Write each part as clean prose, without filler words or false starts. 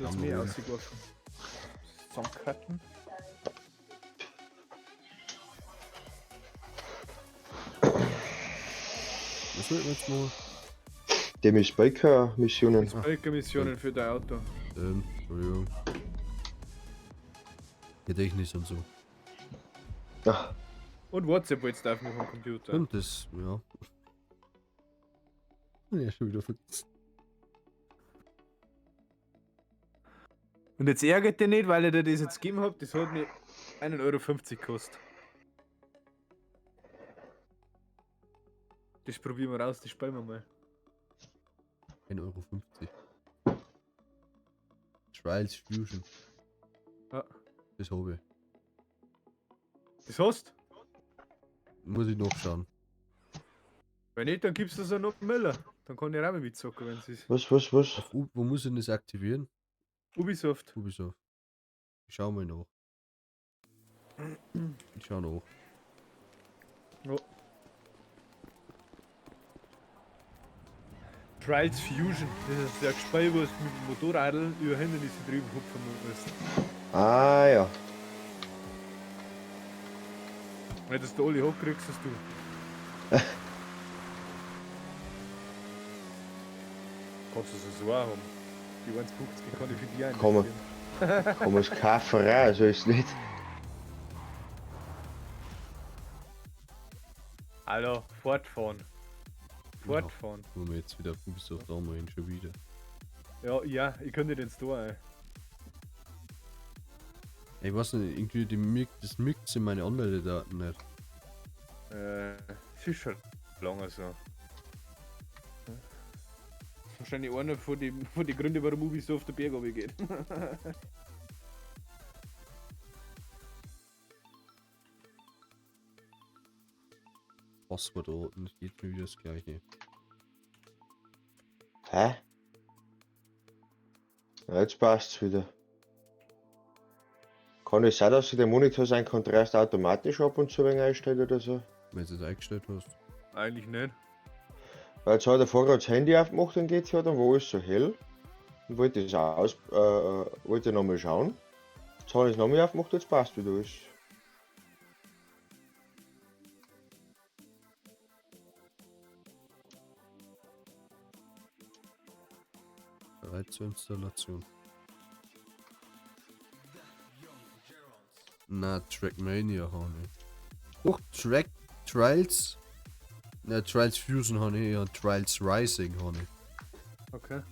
Das mehr ausgeworfen. Zusammencutten. Was wird jetzt mal? Dem ist Biker-Missionen. Biker-Missionen für dein Auto. Entschuldigung. Gedächtnis und so. Ach, Und WhatsApp jetzt auf dem Computer. Und das, ja. Ja, schon wieder vergessen. Und jetzt ärgert dich nicht, weil ich dir das jetzt gegeben habe. Das hat mir 1,50 € gekostet. Das probieren wir raus, das spielen wir mal. 1,50 €. Trials Fusion. Ja. Das habe ich. Das hast? Muss ich nachschauen. Wenn nicht, dann gibst du es an den Müller. Dann kann ich auch mal mitzocken, wenn es ist. was? Auf wo muss ich das aktivieren? Ubisoft. Ubisoft. Ich schau mal nach. Ich schau nach. Ja. Trials Fusion. Das ist der Spiel, wo du mit dem Motorradl über Hindernisse drüben hupfen musst. Ah ja. Wenn das du alle hochkriegst, hast du. Kannst du so auch haben. Die 1,50 kann ich für die Kann man. einnehmen. Kann man es kaufen, also ist nicht. Alter, fortfahren. Fortfahren. Wo wir jetzt wieder auf Ubisoft anmelden, schon wieder. Ja, ich kann nicht ins Tor ein. Ich weiß nicht, irgendwie das mirkt in meine Anmeldedaten nicht. Es ist schon lange so. Das ist wahrscheinlich einer von den Gründen, warum Ubisoft der Berg runtergeht. Passwort und geht mir wieder das gleiche. Hä? Ja, jetzt passt's wieder. Kann es sein, dass sich der Monitor sein Kontrast automatisch ab und zu ein wenig einstellt oder so? Wenn du es eingestellt hast. Eigentlich nicht. Weil jetzt hat der Fahrer das Handy aufgemacht und geht ja, dann war alles so hell. Und wollte es wollte nochmal schauen. Jetzt habe ich es nochmal aufgemacht, jetzt passt wieder alles. Bereit zur Installation. Na, Trackmania habe ich. Doch, Trials. Na, Trials Fusion habe ich, ja, Trials Rising habe ich. Okay.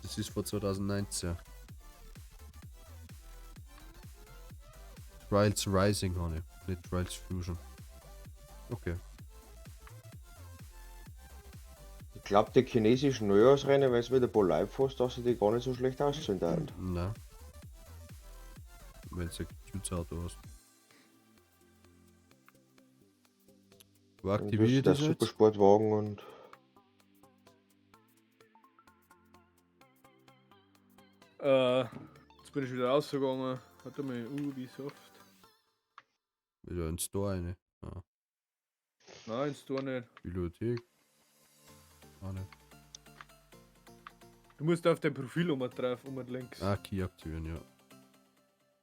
Das ist von 2019. Trials Rising habe ich, nicht Trials Fusion. Okay. Ich glaube, die chinesischen Neujahrsrennen, weil es wieder ein paar Leute fast, dass sie die gar nicht so schlecht aussehen werden. Na. Wenn du ein Stützauto hast. Wo aktiviere ich Der das jetzt? Supersportwagen und. Jetzt bin ich wieder rausgegangen. Warte mal, Ubisoft. Wieder ins Store eine. Ah. Nein, ins Tor nicht. Bibliothek. Ah, nicht. Du musst auf dein Profil drauf, links. Ah, Key aktivieren, ja.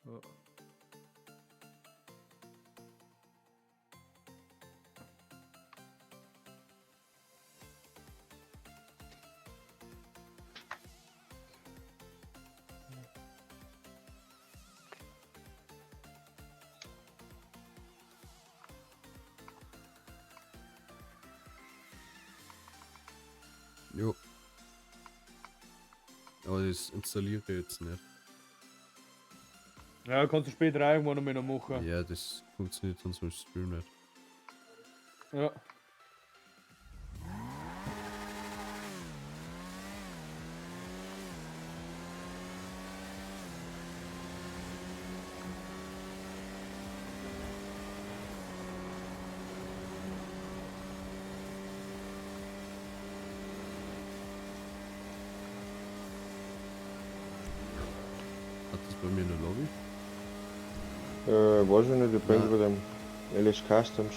Ja. Jo. Aber das installiere ich jetzt nicht. Ja, kannst du später auch irgendwann noch machen. Ja, das funktioniert sonst mit Stream nicht. Ja. Hat das bei mir in der Lobby? Weiß ich nicht, ich bin Nein. bei dem LS Customs.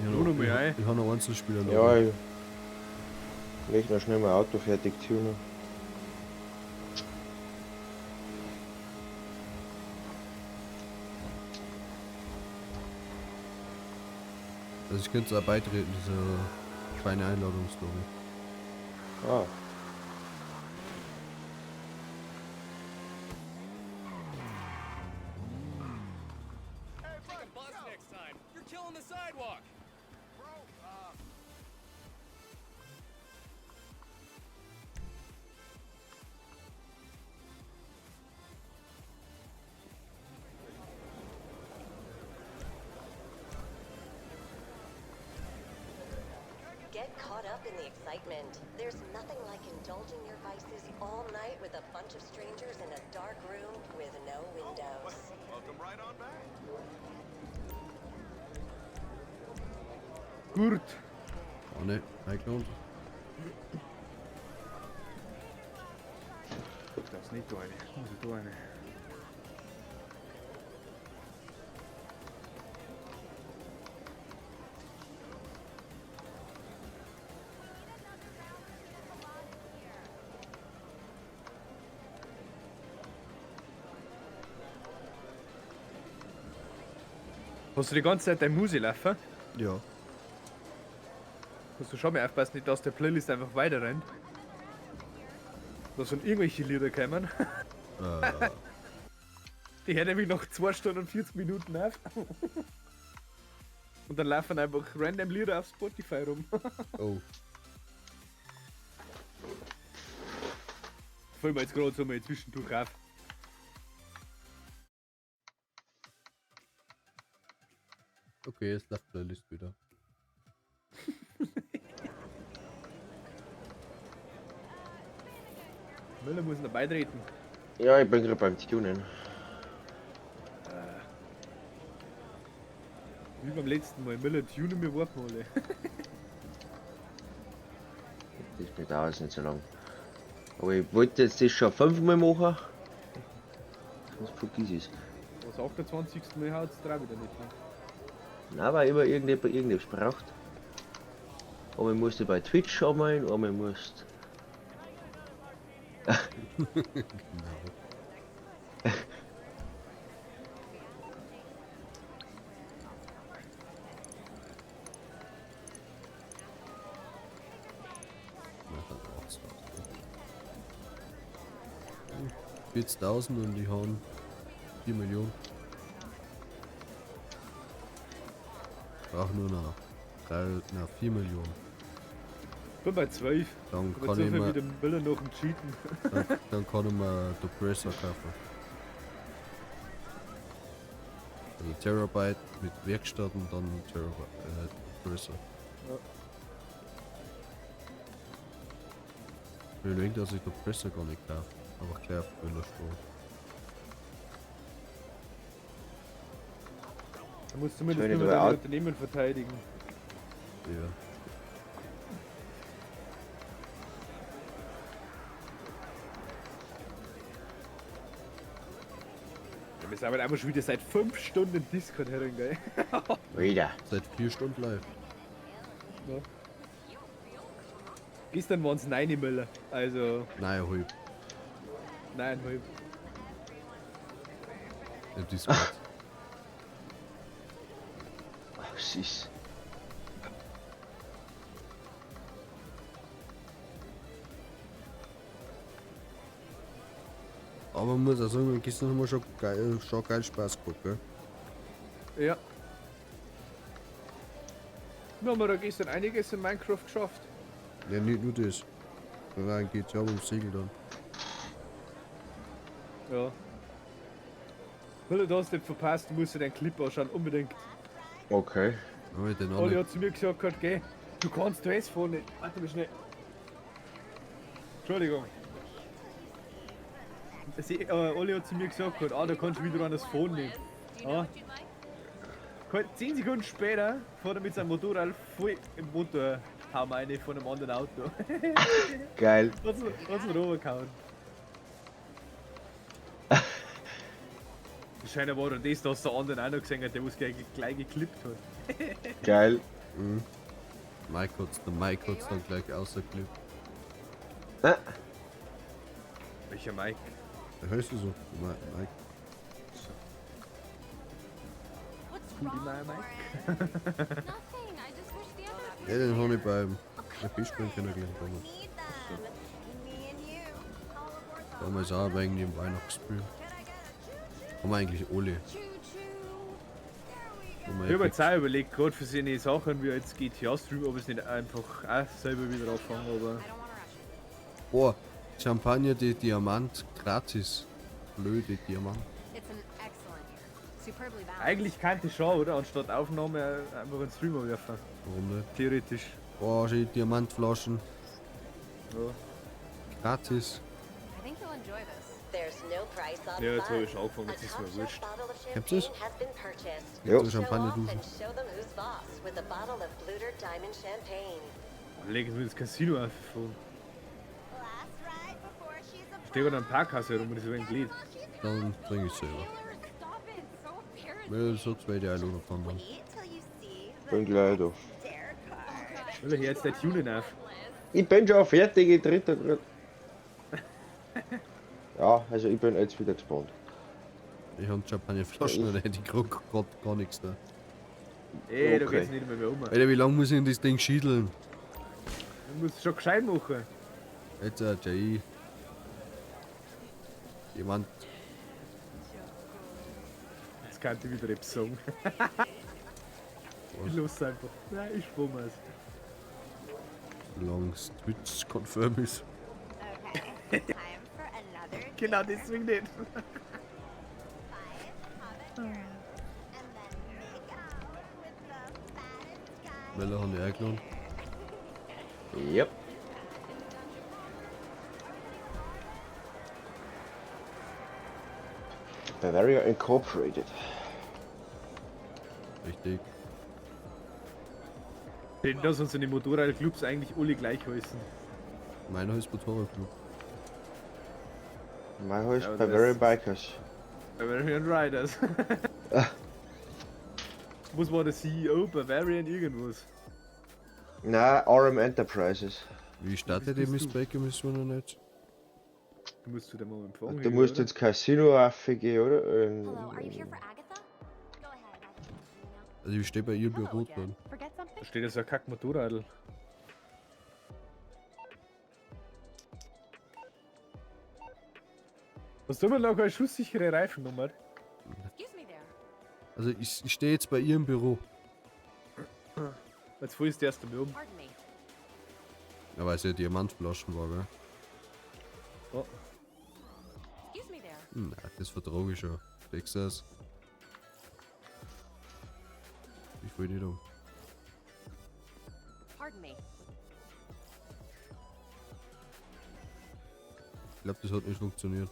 Tu noch mal ein. Ich habe noch Einzelspieler Lobby. Ja, ich leg noch schnell mein Auto fertig tunen. Also ich könnte da beitreten, diese kleine Einladungsstory. Ah. Take a bus next time. You're killing the sidewalk. Get caught up in the excitement. There's nothing like indulging your vices all night with a bunch of strangers in a dark room with no windows. Welcome right on back. Gut. Oh ne, eingelohnt. Das ist nicht da eine. Muss ich da eine. Hast du die ganze Zeit dein Musi laufen? Ja. Musst du schon mal aufpassen, nicht, dass der Playlist einfach weiter rennt. Da sind irgendwelche Lieder kommen. Die hören nämlich noch 2 Stunden und 40 Minuten auf. Und dann laufen einfach random Lieder auf Spotify rum. Oh. Fallen wir jetzt gerade so mal zwischendurch auf. Okay, jetzt läuft Playlist wieder. Müller muss noch beitreten. Ja, ich bin gerade beim Tunen. Wie beim letzten Mal. Müller tunen wir warten alle. Das dauert jetzt nicht so lang. Aber ich wollte jetzt das schon 5-mal machen. Sonst vergiss ich es. Das 28. Mal haut es drauf wieder nicht. Ne? Nein, weil immer irgendjemand irgendwas braucht. Aber ich musste bei Twitch anmelden, aber ich musste. Ja, hat auch so. 40.000 und die haben 4 Millionen. Brauch nur noch 4 Millionen. Bin bei 12. Dann Aber kann so ich viel mir, wie der Müller noch ein Cheaten. dann kann ich mir Depressor kaufen. Also Terabyte mit Werkstatt und dann Terabyte Depressor. Ja. Ich will denken, dass ich Depressor gar nicht kaufe. Aber gleich auf Öllerstrom. Da musst du zumindest Schöne nur deine Art. Unternehmen verteidigen. Ja. Ja, wir sind aber einfach schon wieder seit 5 Stunden in Discord herin, gell? Wieder. Seit 4 Stunden live. Ja. Gestern waren es 9 Müller. Also, Nein, halb. 9,5. Im Discord. Ach, süß. Aber man muss auch sagen, gestern haben wir schon geil Spaß gehabt, gell? Ja. Wir haben da gestern einiges in Minecraft geschafft. Ja, nicht nur das. Sondern geht ja um Segel dann. Ja. Müller, du hast nicht verpasst, du musst dir den Clip anschauen, unbedingt. Okay. Aber den Oli anderen. hat zu mir gesagt, gehabt, geh, du kannst das vorne. Warte mal schnell. Entschuldigung. Oli hat zu mir gesagt, gehabt, da kannst du wieder an das Phone nehmen. Ja. 10 Sekunden später fährt er mit seinem Motorrad voll im Motor hauen eine von einem anderen Auto. Geil. Hat's mir runtergehauen. Wahrscheinlich war dann das, dass der andere auch noch gesehen hat, der was gleich geklippt hat. Geil. Der Mike hat's dann gleich ausgeklippt. Welcher Mike? Der heißt so. Mike. What's Cool, die wrong, Mike. Warren? Nothing. Ja, den habe ich beim Fischbein kennengelernt damals. Need them. Me and you. All aboard the Damals auch wegen dem Weihnachtsspiel. Haben wir eigentlich alle. Haben Ich wir habe jetzt auch überlegt, gerade für seine Sachen wie jetzt GTA-Stream, ob es nicht einfach auch selber wieder anfangen, aber. Oh, Champagner, die Diamant, gratis. Blöde Diamant. It's an excellent year. Superbly balanced. Eigentlich könnte ich schon, oder? Anstatt Aufnahme einfach einen Streamer werfen. Warum nicht? Theoretisch. Oh, schön Diamantflaschen. Ja. Gratis. I think you'll enjoy this. There's no price on Ja, jetzt fun. habe ich schon angefangen, A jetzt ist top mir shelf wurscht. bottle of Gibt's das? champagne has been purchased. Ja. Show Champagner off duschen. and show them who's boss with a bottle of Bluter Diamond Champagne. Legen wir ins Casino auf. Last ride before she's a Stehe gerade am Parkhaus herum und das ist ein Glied. Dann trinke ich selber. Stop it. So embarrassing. Weil so zwei die Einladung kann dann. Eat till you see the Bin gleich da. dare card. Oder hier jetzt der Tunen auf. Ich bin schon fertig, ich tritt da grad. Ja, also ich bin jetzt wieder gespannt. Ich habe Champagnerflaschen und ich krieg grad gar nichts da. Ey, da Okay. geht's nicht mehr um. Alter, wie lange muss ich in das Ding schiedeln? Du musst es schon gescheit machen. Jetzt Jay. Jemand. Jetzt kann ich wieder etwas sagen. Ich los einfach. Nein, ich spur mal es. Solange Twitch confirm ist. Okay, time for another Genau deswegen nicht. five Habanero. And then make out with the fattest guy. Weil er hat ich eingeladen. Yep. Bavaria Incorporated. Richtig. Denn dass unsere Motorradclubs eigentlich alle gleich heißen. Meiner heißt Motorradclub. Mein Haus Ja, aber Bavaria das- Bikers. Bavarian Riders. Was war der CEO? Bavarian irgendwas. Na, RM Enterprises. Wie startet die bist Miss du? Baker Mission noch nicht? Du musst zu dem mal empfangen. Du musst ins Casino raufgehen, oder? Hello, are you here for Agatha? Go ahead. I can talk to you now. Also ich stehe bei ihr Hello Büro again. dran. Forget Da something? steht ja so ein Kack-Motorradl. Hast du immer noch eine schusssichere Reifennummer? Excuse me there. Also ich stehe jetzt bei ihr im Büro. Jetzt fällst du erst einmal um. Pardon me. Ja, weil es ja Diamantflaschen war, gell? Oh. Excuse me there. Na, das vertrage ich schon. Texas. Ich will nicht um. Pardon me. Ich glaube, das hat nicht funktioniert.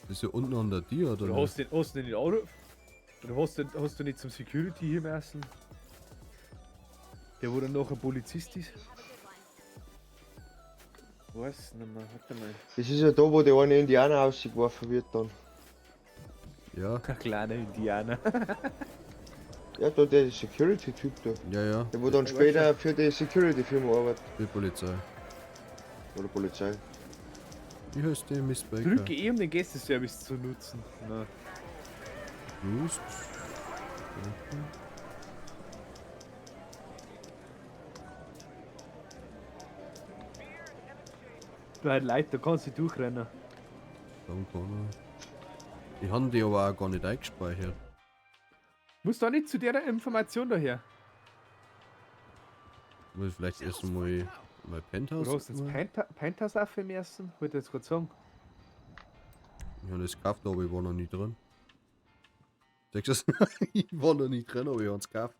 Das ist ja unten an der Tür, oder? Oder nicht? hast du den nicht anrufen? Oder hast du nicht zum Security hier müssen? Der wo dann nachher Polizist ist? Weiß nicht mehr, warte mal. Das ist ja da, wo der eine Indianer ausgeworfen wird dann. Ja, Ein kleiner Indianer. Ja, da der Security-Typ da. ja, ja. Der wo dann später für die Security-Firma arbeitet. Die Polizei. Oder Polizei. Wie heißt die Miss Baker? Drücke eh, um den Gästeservice zu nutzen. Na, Just. bei Leute, da kannst du durchrennen. Dann kann er. Ich habe die aber auch gar nicht eingespeichert. Musst du auch nicht zu der Information daher. Muss ich vielleicht erst mal mein Penthouse. Oder hast du jetzt Penthouse aufgemessen? Wollte ich jetzt gerade sagen. Ich habe das gekauft, aber ich war noch nie drin. Sagst du das? Ich war noch nie drin, aber ich habe es gekauft.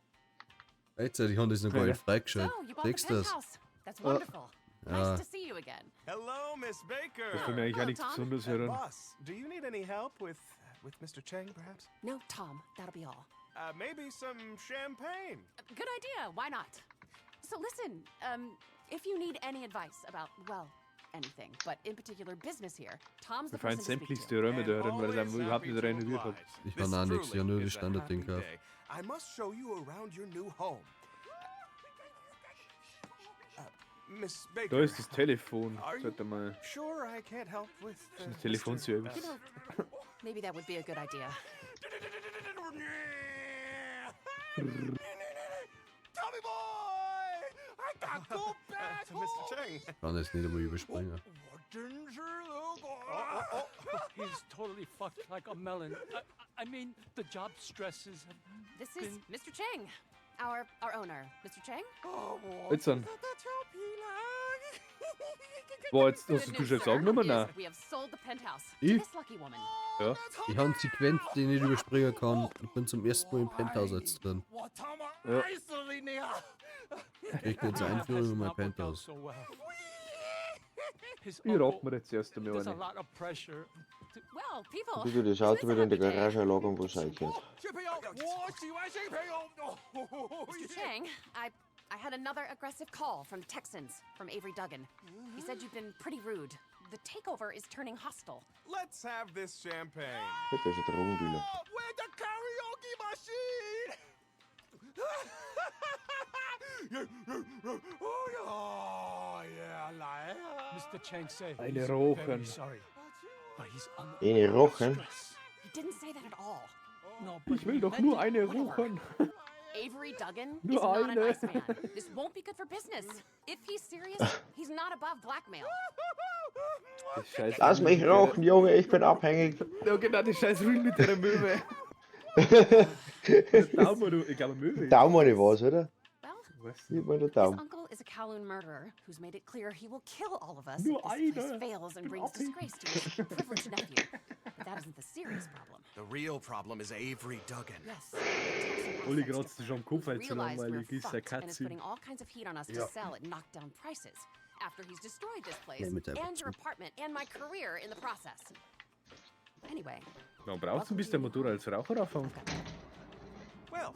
Jetzt, ich habe das noch gar nicht So, freigeschaltet. you bought the Sagst du das? penthouse. That's wonderful. Ja. Nice to see you again. Hello, Miss Das Baker. für mich eigentlich auch Hello, nichts Tom. Besonderes heran. Boss, do you need any help with Mr. Chang, perhaps? No, Tom, that'll be all. Maybe some champagne. Good idea. Why not? So listen, if you need any advice about, well, anything, but in particular business here, Tom's the Wir fahren person to speak sämtlichste to. Räume da And rein, weil es always einfach überhaupt happy nicht to renoviert hat. oblige. Ich This kann auch nichts, truly ja nur is das a Standardding happy gekauft. day. I must show you around your new home. Miss Baker. Da ist das Telefon. Are you Sollte mal. sure I can't help with Das Telefonservice. You know, maybe that would be a good idea. Tommy boy! I got go back To Mr. Cheng. Kann das nicht einmal überspringen. He's totally fucked like a melon. I mean, the job stresses have This is Mr. Cheng, our owner. Mr. Cheng? Jetzt dann. Boah, jetzt hast Good du news, Chefs sir, angenommen, is ne? that we have sold the penthouse Ich? to this lucky woman. Ja. Ich habe eine Sequenz, die ich nicht überspringen kann. Ich bin zum ersten Mal im Penthouse jetzt drin. Ja. Ich krieg jetzt eine Einführung in mein Penthouse. so well. His Ich rock mir jetzt erst einmal there's a eine. lot of pressure. Well, people. Wie du das this Auto is a wieder in die happy day. Garage lagern, wo es reinkommt. Mr. Chang, I had another aggressive call from the Texans, from Avery Duggan. He said you've been pretty rude. The takeover is turning hostile. Let's have this champagne. Das ist ein Drogendealer. With the karaoke machine! Oh yeah, like. Mr. Chang said Eine he's Rochen. very sorry, but he's under Eine Rochen? stress. He didn't say that at all. No, but Ich will he doch meant nur it. eine Whatever. ruchen. Avery Duggan Nur is not a eine. nice man. This won't be good for business. If he's serious, he's not above blackmail. Scheiß Lass mich rauchen, Junge, ich bin abhängig. Ja, genau, die scheiß Rühl mit der Möwe. Der Daumen, du. Ich glaube, Möwe. Daumen was, oder? Well, Weiß Gib nicht. mir den his Daumen. uncle is a Kowloon murderer who's made it clear he will kill all of us Nur if this place eine. fails and Bin brings abhängig. disgrace to his privileged nephew. But that isn't the serious problem. The real problem is Avery Duggan. Yes. Uli kratzt sich am Kopf, weil es so Realized we're langweilig ist, der fucked and is Cutscene. putting all kinds of heat on us to Ja. sell at knockdown prices. After he's destroyed this place Ja, mit der and your Beziehung. apartment and my career in the process. Anyway, Man braucht ein bisschen Motor als Raucher anfangen. Well,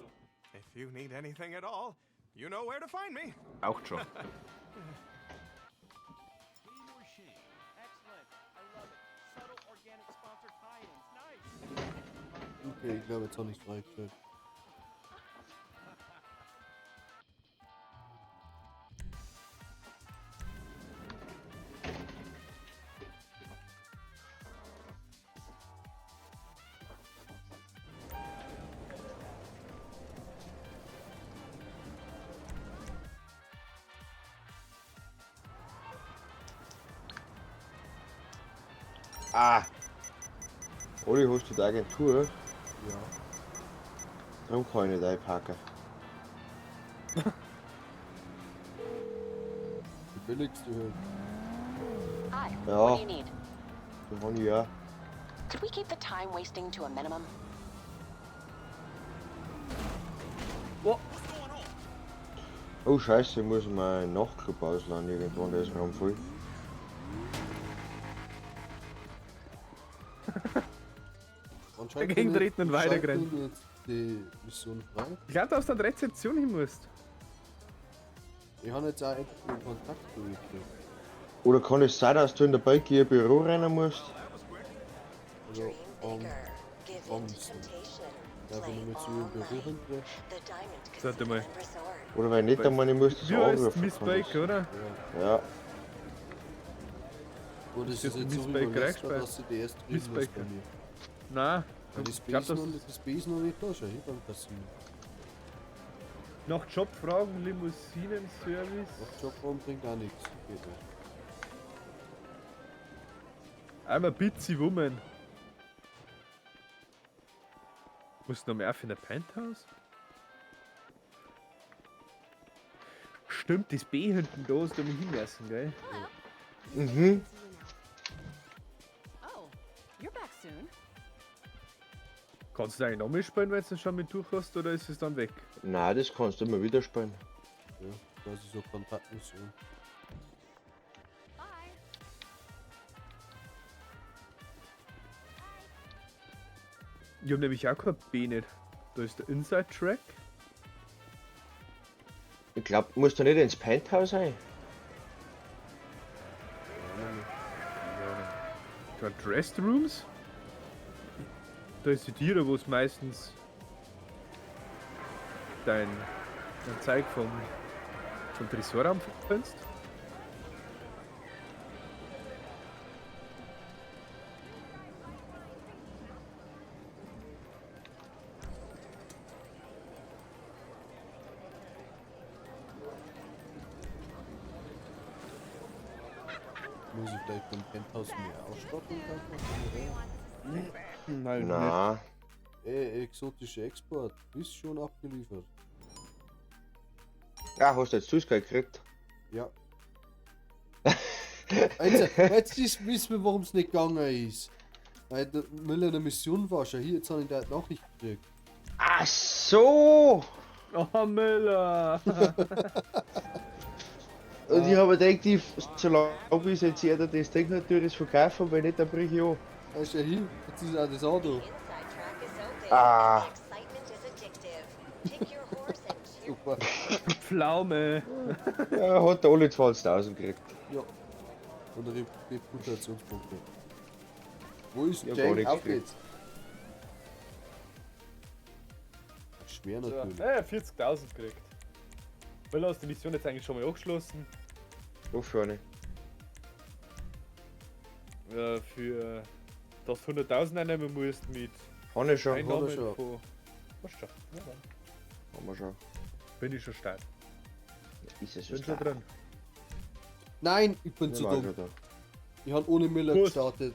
if you need anything at all, you know where to find me. Auch schon. Okay, ich glaube, jetzt habe ich es freigestellt. Ah! Oli, hast du die Agentur? Ja. Darum kann ich nicht einpacken. Die billigste Höhe. Hi, Ja. what do you need? Da habe ich ja. Could we keep the time wasting to a minimum? Oh Scheiße, ich muss meinen Nachtclub ausleihen irgendwann, der ist Raum voll. Anscheinend Dagegen bin ich- treten und weiterrennen. anscheinend bin ich jetzt die Mission frei. Ich glaube, dass du an die Rezeption hin musst. Ich habe jetzt auch endlich den Kontakt durchgekriegt. Oder kann es sein, dass du in der Bike in ein Büro rennen musst? Also, Dream um, bigger. Give in to Thompson. temptation. ja, wenn Play ich mich zu all ihrem Büro night. hintreffe. The Diamond Warte Casino mal. and Resort. Oder wenn nicht, dann meine ich, muss das Du heißt anrufen. Miss kann das- Baker, oder? Ja. Wo das Ist ist jetzt jetzt so Miss Baker überlässt, reingesperrt? dass sie die erst Miss drüben ist bei Baker. mir. Nein. Weil die Ich glaube, Space, dass noch, die Space noch nicht da, schau hier beim Casino. nach Jobfragen, Limousinen-Service. Auf Jobraum bringt auch nichts. Geht nicht. I'm a busy woman. Musst du noch mehr für ein Penthouse? Stimmt, das B hinten da ist, da muss ich hinlassen, gell? Mhm. Oh, you're back soon. Kannst du eigentlich nochmal spielen, wenn du es schon mit durch hast, oder ist es dann weg? Nein, das kannst du immer wieder spielen. Ja, quasi so Kontaktmission. Bye. Ich hab nämlich auch kein B nicht. Da ist der Inside-Track. Ich glaube, musst du nicht ins Penthouse rein? Da Dressed Rooms. Da ist die Tiere, wo es meistens dein Zeug vom Tresorraum findest. Muss ich vielleicht beim Penthouse mehr Ausstattung kaufen? Nein, Na, Exotische Export ist schon abgeliefert. ja, hast du jetzt Süßigkeit gekriegt? Ja. Also, jetzt wissen wir, warum es nicht gegangen ist. Weil der Müller in der Mission war schon hier, jetzt habe ich da die Nachricht gekriegt. Ach so! Oh, Müller! Und ich habe gedacht, solange bis jetzt jeder das Ding natürlich verkaufen, wenn nicht, dann brich ich an. Da ist ja hier, jetzt ist auch das Auto. Inside track is open. Ah. The excitement is addictive. Pick your horse and cheer. Super. Pflaume! Ja, hat er alle 20.000 gekriegt. Ja. Und Reputationspunkte. Wo ist Ja, Jane? gar nichts Auf gekriegt. geht's. Schwer So, natürlich. 40.000 gekriegt. Müller, hast die Mission jetzt eigentlich schon mal abgeschlossen? Noch vorne. Für das 100.000 einnehmen musst mit Haben wir schon. Einnahmen schon. von... Was schon? Ja, dann Haben wir schon. bin ich schon steil. Ist es Bin schon schon klar. drin. Nein, ich bin Ja, zu war dumm. schon da. Ich habe ohne Müller Gut. gestartet.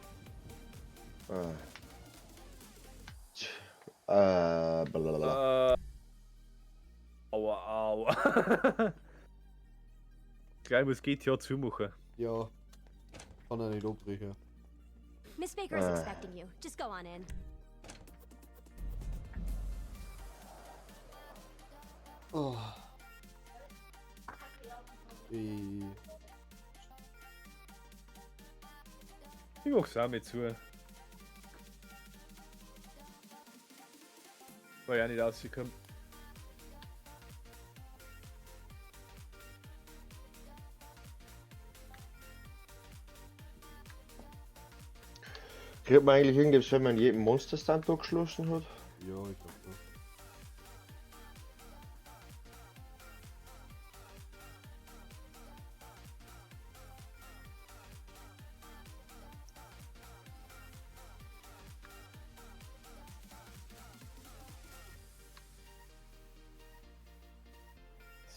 Blablabla. Aua, aua. Gleich muss GTA zumachen. Ja. Kann er nicht abbrechen. Miss Baker is expecting you. Just go on in. Oh. Ich mach's auch mit zu. War ja nicht rausgekommen. Kriegt man eigentlich irgendwas, wenn man jeden Monsterstand abgeschlossen hat? Ja, ich glaube so.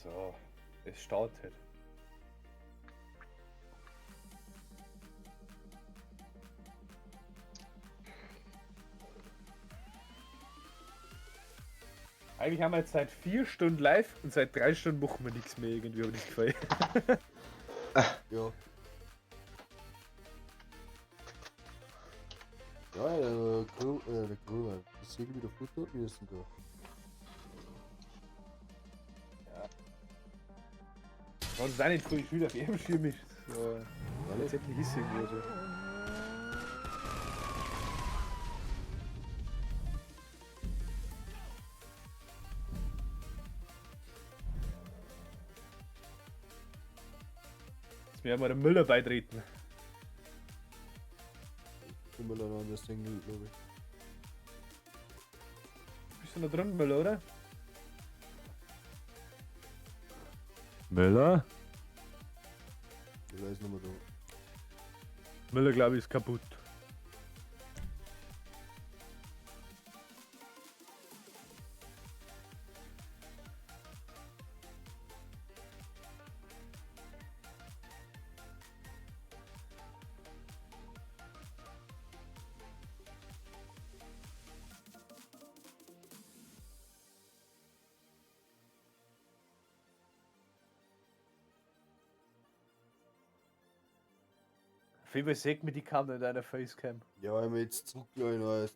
So, es startet. Eigentlich haben wir jetzt seit 4 Stunden live und seit 3 Stunden machen wir nichts mehr irgendwie, aber nicht gefallen. Ja. Ja, der Gröber. Das Segel wieder Futter, wie ist denn da? Wenn es auch nicht voll schön auf ihrem Schirm ist. So, letztendlich ist es irgendwo so. Jetzt werden wir dem Müller beitreten. Immer noch an der Single, glaube ich. Bist du noch drin, Müller, oder? Müller? Ich weiß nicht mehr da. Müller, glaube ich, ist kaputt. Auf jeden Fall sieht man die Kamera in deiner Facecam. Ja, wenn wir jetzt zurückgehen heißt.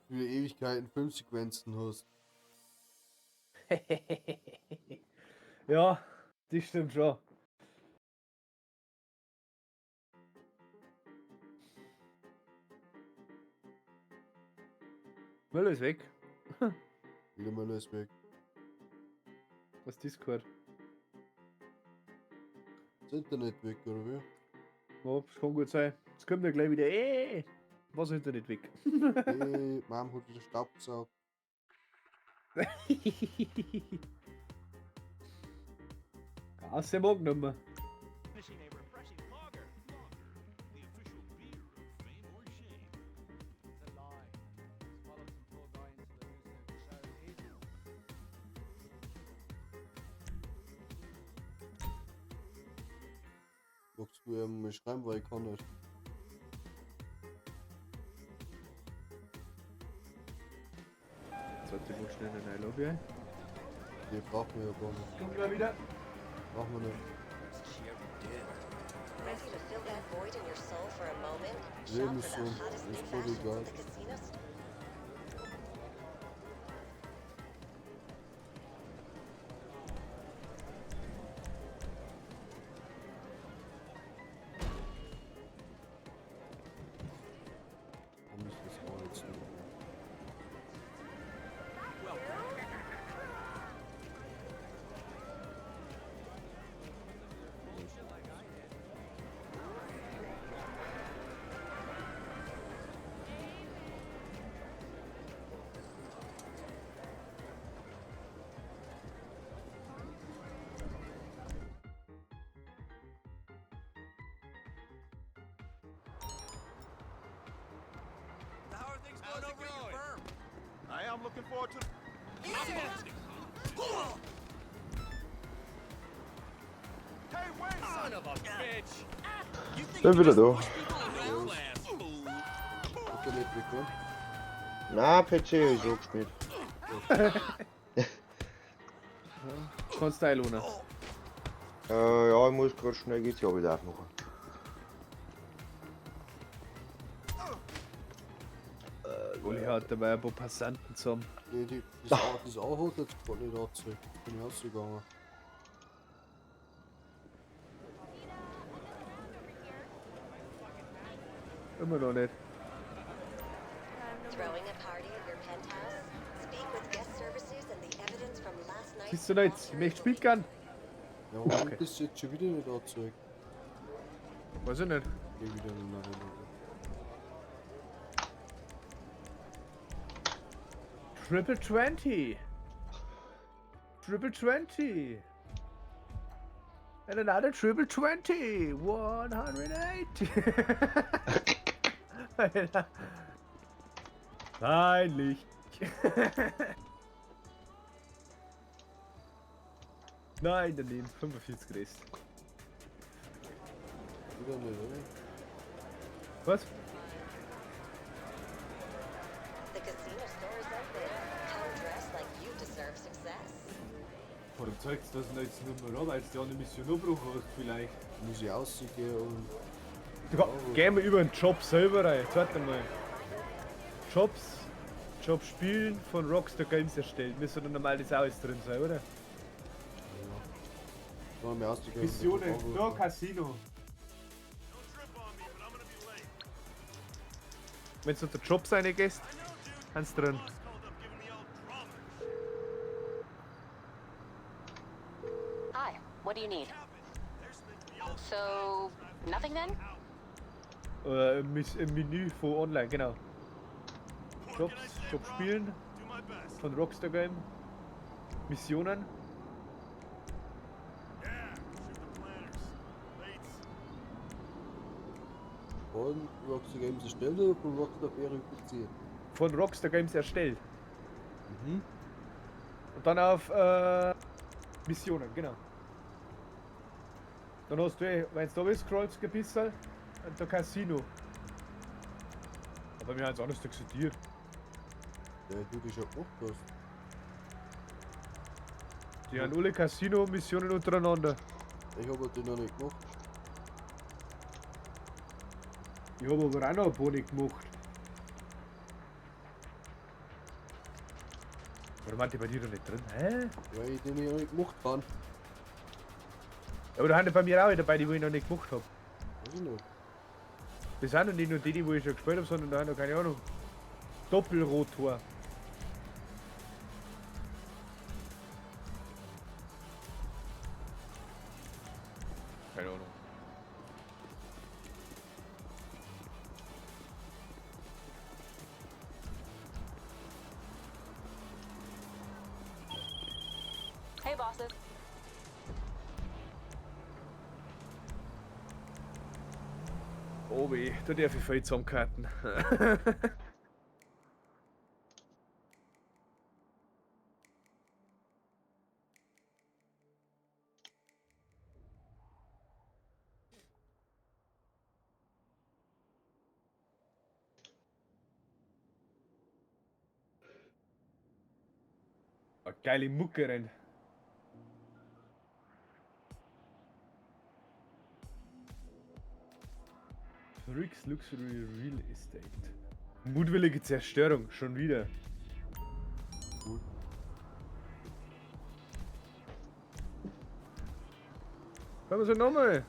Für Ewigkeiten Filmsequenzen hast. Ja, das stimmt schon. Müller ist weg. Wieder mal alles weg. Was ist Discord? Das Internet weg, oder wie? Ja, das kann gut sein. Jetzt kommt ja gleich wieder. Was ist Internet weg? Hey, Mom hat wieder Staub gesaugt. Aus dem Morgen nochmal. Du mir schreiben, weil ich kann nicht. Jetzt hat die wohl schnell in eine Lobby. Die brauchen wir ja gar nicht. Kommt mal wieder. Brauchen wir nicht. Ready to fill that void in your soul for a moment? Leben Shop ist for so. the hottest new Ist voll fashions egal. at the casinos. Warum ist das auch jetzt nicht? How are things going over at your firm? I am looking forward to. Hey, wait! Son of a bitch! You think Bin wieder da. people in that class, fool? Habt ihr nicht bekommen? Na, PC ist auch gespielt. Kannst du einlohnen. Ja, ich muss gerade schnell GTA wieder aufmachen. Uli hat dabei ein paar Passanten zusammen. Nee, das Auto hat jetzt gerade nicht angezeigt. Bin ich rausgegangen. Immer noch nicht. Throwing a party at your penthouse? Speak with guest services and the evidence from last night's Siehst du da jetzt? Ich möchte spielen kann. Ja, warum Okay. ist das jetzt schon wieder nicht angezeigt? Weiß ich nicht. Geh wieder in der Triple 20. Triple 20. And another triple 20. 180. Alter. Peinlich. Nein, daneben. 45 Rest. Wieder nicht, oder? Was? The casino store is open. Come dressed like you deserve success. Warum zeigst du das denn jetzt nur mal an, weil du ja eine Mission abbruchen hast vielleicht? Muss ich rausgehen und. Gehen wir über den Job selber rein. Jetzt warte mal. Job spielen von Rockstar Games erstellt. Müsste dann normal das alles drin sein, oder? Sollen wir ausgehen? Missionen, da Casino. Wenn du unter Jobs reingehst, kannst du drin. Hi, what do you need? So, nothing then? Im Menü von online, genau. Job spielen von Rockstar Game. Missionen. Von Rockstar Games erstellt oder von Rockstar verifiziert? Von Rockstar Games erstellt. Mhm. Und dann auf Missionen, genau. Dann hast du, wenn du da bist, scrollst du ein bisschen, der Casino. Aber wir haben es anders exzitiert. Ja, du dich ja gemacht hast. Die haben alle Casino-Missionen untereinander. Ich habe den noch nicht gemacht. Ich habe aber auch noch ein paar nicht gemacht. Warum waren die bei dir noch nicht drin? Hä? Weil ich den noch nicht gemacht habe. Aber da haben die bei mir auch dabei, die wo ich noch nicht gemacht habe. Weiß ich nicht. Das sind noch nicht nur die, wo ich schon gespielt habe, sondern da haben noch keine Ahnung. Doppelrotor. Keine Ahnung. Hey, bosses. Oh weh, da darf ich viel zusammenkarten. Eine geile Mucke rennt. Bricks Luxury Real Estate. Mutwillige Zerstörung, schon wieder. Können wir so nochmal?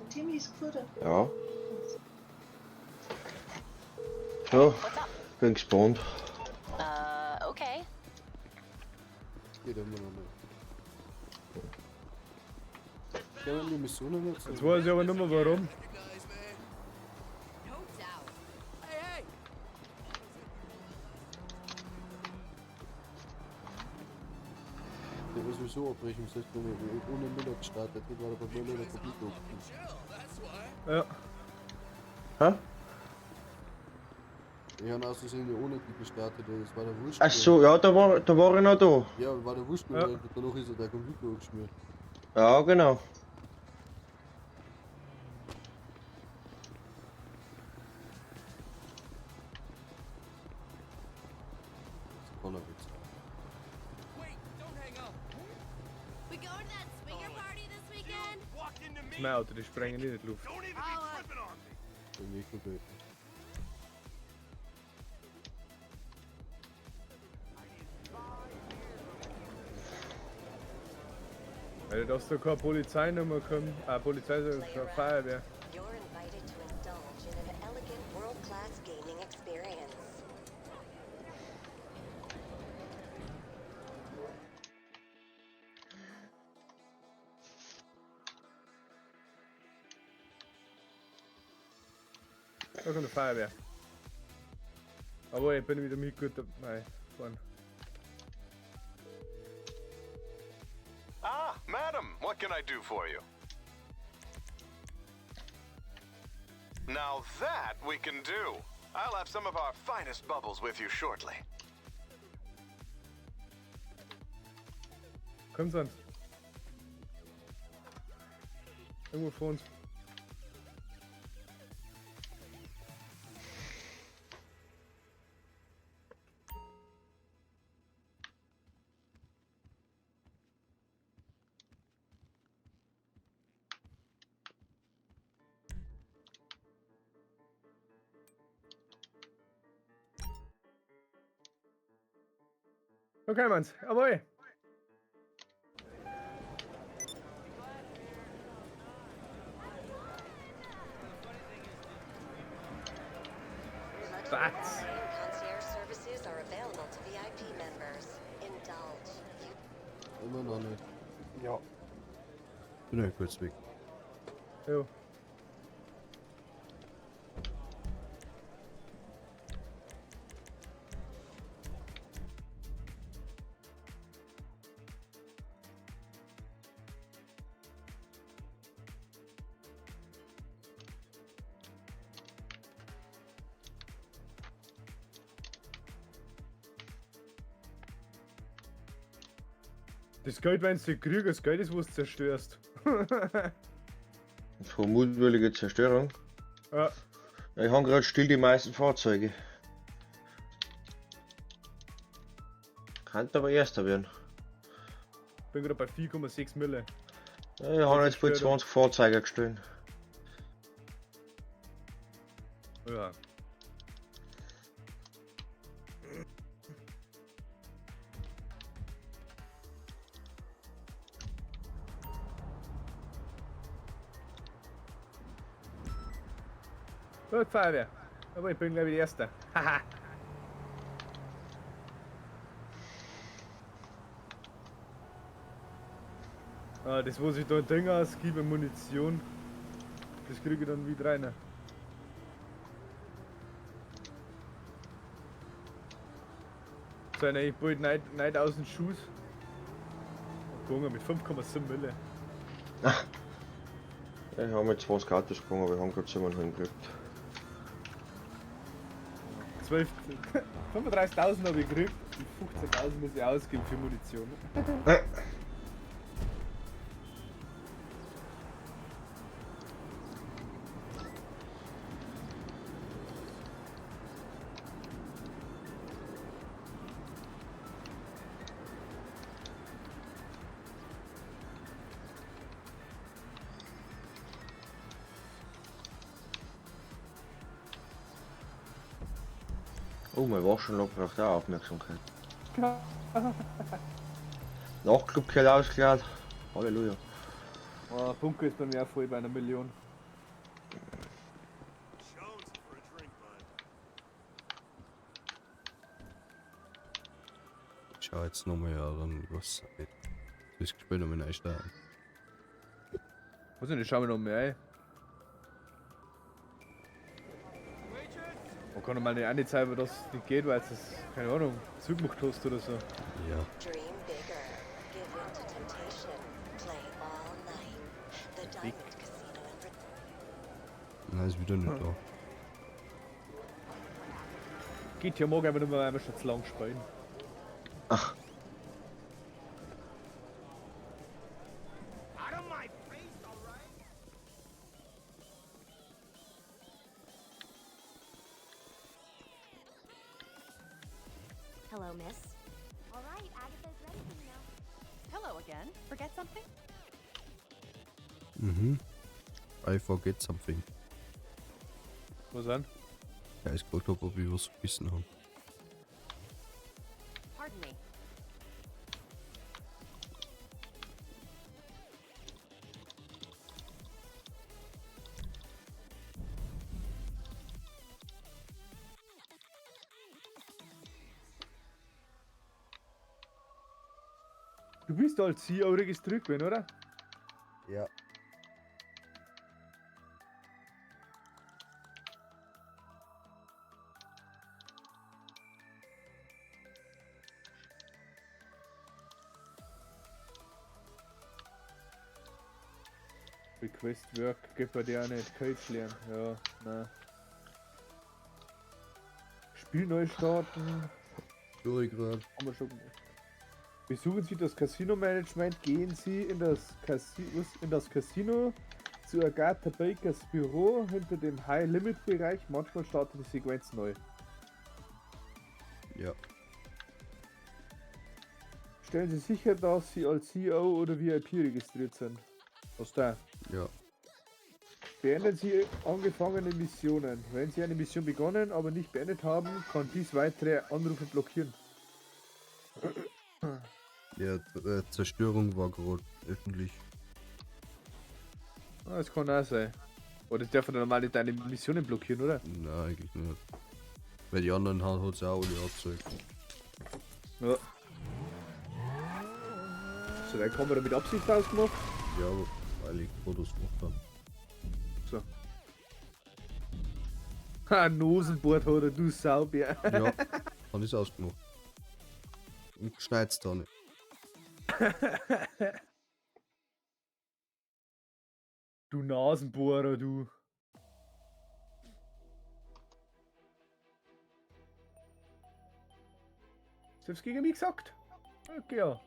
Timmy's Kutter. Ja. So, bin gespannt. Okay. Geht immer noch nicht. Können wir die Mission nicht Jetzt weiß ich aber nicht mehr warum. No doubt. Hey, hey! Der war sowieso abbrechen, das heißt, wenn wir ohne Müller gestartet, die war aber bei Müller der Computer. Ja. Hä? Wir haben aus Versehen ohne die gestartet, das war der Wurscht. Ach so, ja, da war ich noch da. Ja, war der Wurscht, Ja. danach ist der Computer geschmiert. Ja, genau. Voller Witz. Wait, don't hang up. We going to that swinger party this weekend? Walk into me. Mein Auto, die sprengen nicht in die Luft. Don't even be tripping on me. Bin ich gebeten. Weil dass da keine Polizeinummer kommt, Polizei, sondern keine Feuerwehr. You're invited to indulge in an elegant world-class gaming experience. Da kommt eine Feuerwehr. Aber ich bin wieder mit gut dabei. Fahren. Ah, madam, what can I do for you? Now that we can do. I'll have some of our finest bubbles with you shortly. Kommt sonst. Irgendwo vor uns. Okay, Manns, jawohl. Luxury That's- bar and concierge services are available to VIP members. Indulge. Immer noch nicht. Ja. Bin ja kurz weg. Jo. Das Geld, wenn du kriegst, das Geld ist, was du zerstörst. Von mutwilliger Zerstörung. Ja. Ich habe gerade still die meisten Fahrzeuge. Könnte aber erster werden. Bin gerade bei 4,6 Mille. Ja, ich habe jetzt bei Zerstörung. 20 Fahrzeuge gestellt. Ja. Gut, Feuerwehr. Aber ich bin gleich wieder Erster. Haha. Das, was ich da in Ding ausgebe, Munition, das kriege ich dann wieder rein. So eine bald 9000 Schuss. Gegangen mit 5,7 Mille. Ich habe mit 20 Autos gegangen, aber wir haben gerade 7 hingekriegt. 12. 35.000 habe ich gekriegt und 15.000 muss ich ausgeben für Munition. Oh, mein Waschanlage braucht auch Aufmerksamkeit. Nachtclubkeller ausgeladen. Halleluja. Oh, Bunker ist bei mir auch voll bei 1 Million. Ich schau jetzt nochmal an, was mit. Das gespielt noch mit starten. Muss ich nicht, schauen wir noch mehr ein. Man kann doch mal eine zeigen, dass es nicht geht, weil es, keine Ahnung, zugemacht hast oder so. Ja. Dream bigger. Give in to temptation. Play all night. The Diamond Casino in Nein, ist wieder nicht da. Geht ja morgen aber nur mal, weil wir schon zu lang spielen. Ach. Hello, miss. All right, Agatha's ready for you now. Hello again. Forget something? Mhm. I forget something. Was denn? Ja, ich gefragt habe, ob ich was vergessen habe. Pardon me. Du bist als CEO registriert gewesen, oder? Ja. Request Work, geht bei dir auch nicht. Coach lernen. Ja, nein. Spiel neu starten. Sorry gerade. Haben wir schon gemacht. Besuchen Sie das Casino-Management, gehen Sie in das Casino zu Agatha Bakers Büro hinter dem High-Limit-Bereich. Manchmal startet die Sequenz neu. Ja. Stellen Sie sicher, dass Sie als CEO oder VIP registriert sind. Was da? Ja. Beenden Sie angefangene Missionen. Wenn Sie eine Mission begonnen, aber nicht beendet haben, kann dies weitere Anrufe blockieren. Ja, Zerstörung war gerade öffentlich. Ah, das kann auch sein. Oder das darf dann normal nicht deine Missionen blockieren, oder? Nein, eigentlich nicht. Weil die anderen hat es auch alle angezeigt. Ja. So, dann haben wir da mit Absicht ausgemacht. Ja, weil ich Fotos gemacht habe. So. Ha, Nosenbord hat er, du Saubär. Ja, habe ich ausgemacht. Und schneid's da nicht. Du Nasenbohrer, du. Hast du das gegen mich gesagt? Okay, ja.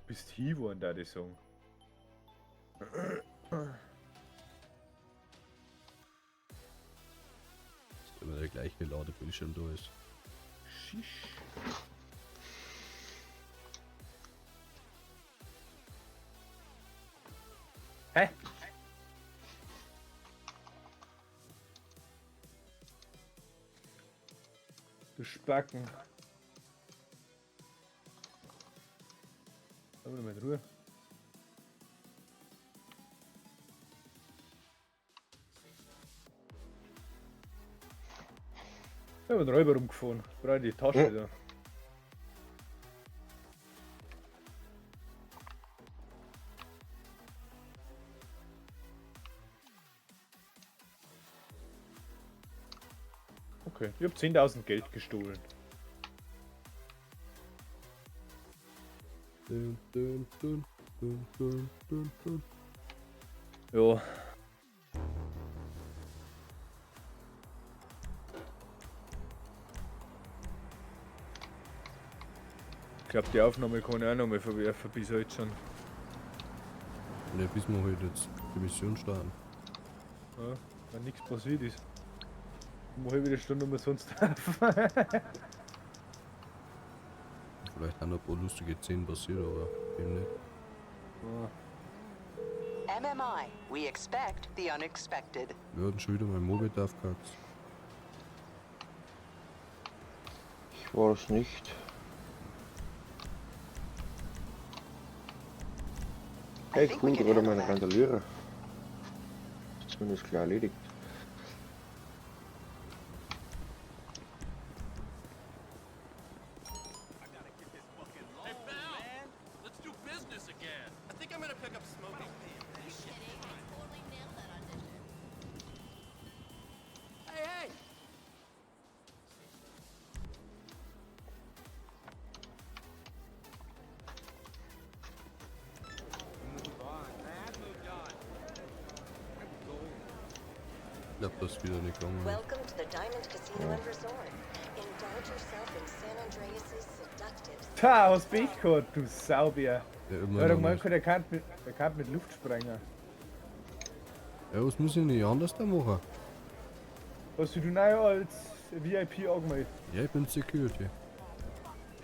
Bist hier geworden, da die Song. Dass immer der gleiche Ladebildschirm da ist. Schisch. Hä? Du Spacken. Aber mal in Ruhe. Ich habe einen Räuber rumgefahren. Ich brauche die Tasche da. Okay, ich habe 10.000 Geld gestohlen. Dun, dun, dun, dun, dun, dun, dun. Ja. Ich glaube, die Aufnahme kann ich auch noch mal verwerfen bis heute schon. Ne, bis wir halt jetzt die Mission starten. Ja, wenn nichts passiert ist. Mach ich wieder Stunde umsonst auf. Vielleicht haben noch ein paar lustige Szenen passiert, aber eben nicht. Ja. MMI, we expect the unexpected. Wir hatten schon wieder mein Moped aufgehackt. Ich war es nicht. Hey, cool, gerade meine Randalierer. Zumindest klar erledigt. Hey, pal! Let's do business again. I think I'm gonna pick up smoking. Hey, hey! Ich glaub, das ist wieder nicht gegangen. Welcome to the Diamond Casino and Resort. Indulge yourself in San Andreas' seductive. Ta, was bin ich gehört, du Saubier. Ja, immer Ja, noch du meinst, nicht. der kann mit Luft sprengen. Ja, was muss ich nicht anders da machen? Hast du neu als VIP angemeldet? Ja, ich bin Security.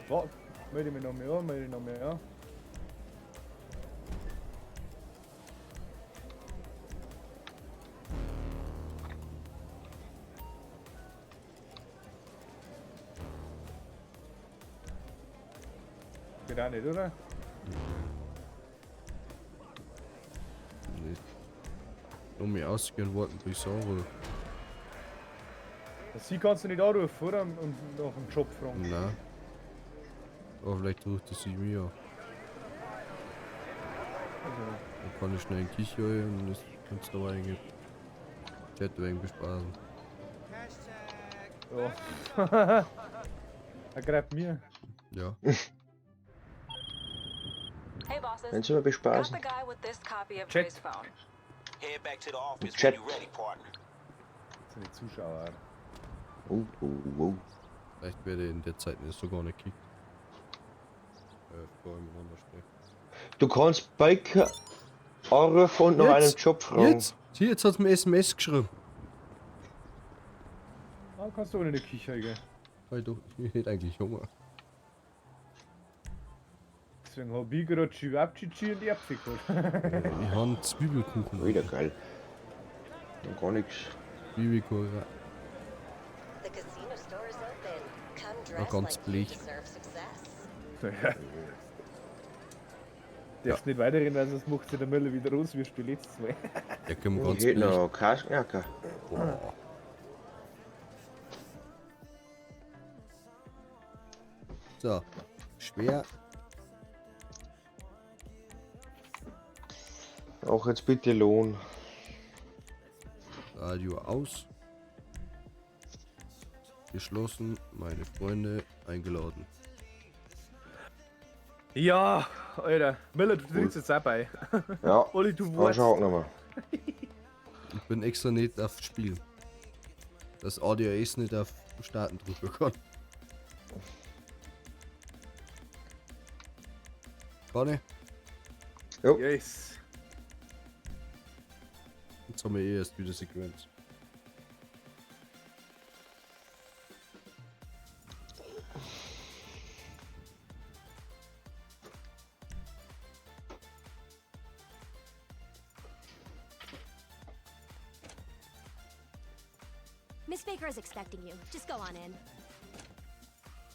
Warte, melde mich noch mehr an, melde noch mehr an. Geht auch nicht, oder? Nicht. Nur mich ausgehen warten, bis ich anrufe. Sie kannst du nicht anrufen, oder? Und nach dem Job fragen. Nein. Aber vielleicht ruft er sie mir an. Dann kann ich schnell in die Küche rein und das kannst du aber eigentlich Chat wegen bespaßen. Ja. Er greift mir. Ja. Hey bosses, Wenn sie mal got the bespaßen. guy with this copy of Check. Dre's phone. Head back to the office Chat. when you're ready, partner. Das sind die Zuschauer. Vielleicht werde ich in der Zeit nicht sogar nicht kickt. Vor allem anders sprechen. Du kannst Biker anrufen und nach einem Job fragen. Jetzt! Sieh, jetzt hat mir SMS geschrieben. Ah, kannst du ohne eine Küche gehen. Weil doch, ich hätte eigentlich Hunger. Deswegen hab ich gerade Chivapchichi und Äpfel geholt. Ich habe Zwiebelkuchen. Wieder geil. Noch gar nichts. Zwiebelkuchen. The casino store is open. Come Ja, dressed ganz like you bleich. deserve success. Ja. Darfst nicht weiterreden, weil sonst macht sich der Müller wieder raus, wie du letztes Mal. Der kommt Ich ganz hätte billig. noch Kassenjacke. So. Schwer. Auch jetzt bitte Lohn. Radio aus. Geschlossen. Meine Freunde eingeladen. Ja, Alter. Müller, du trittst jetzt auch bei. Ja, Olli, du kannst du auch nochmal. Ich bin extra nicht auf Spiel. Dass ADHS nicht auf Starten drücken kann. Kann ich? Jo. Yes. Jetzt haben wir eh erst wieder Sequenz. Miss Baker is expecting you. Just go on in.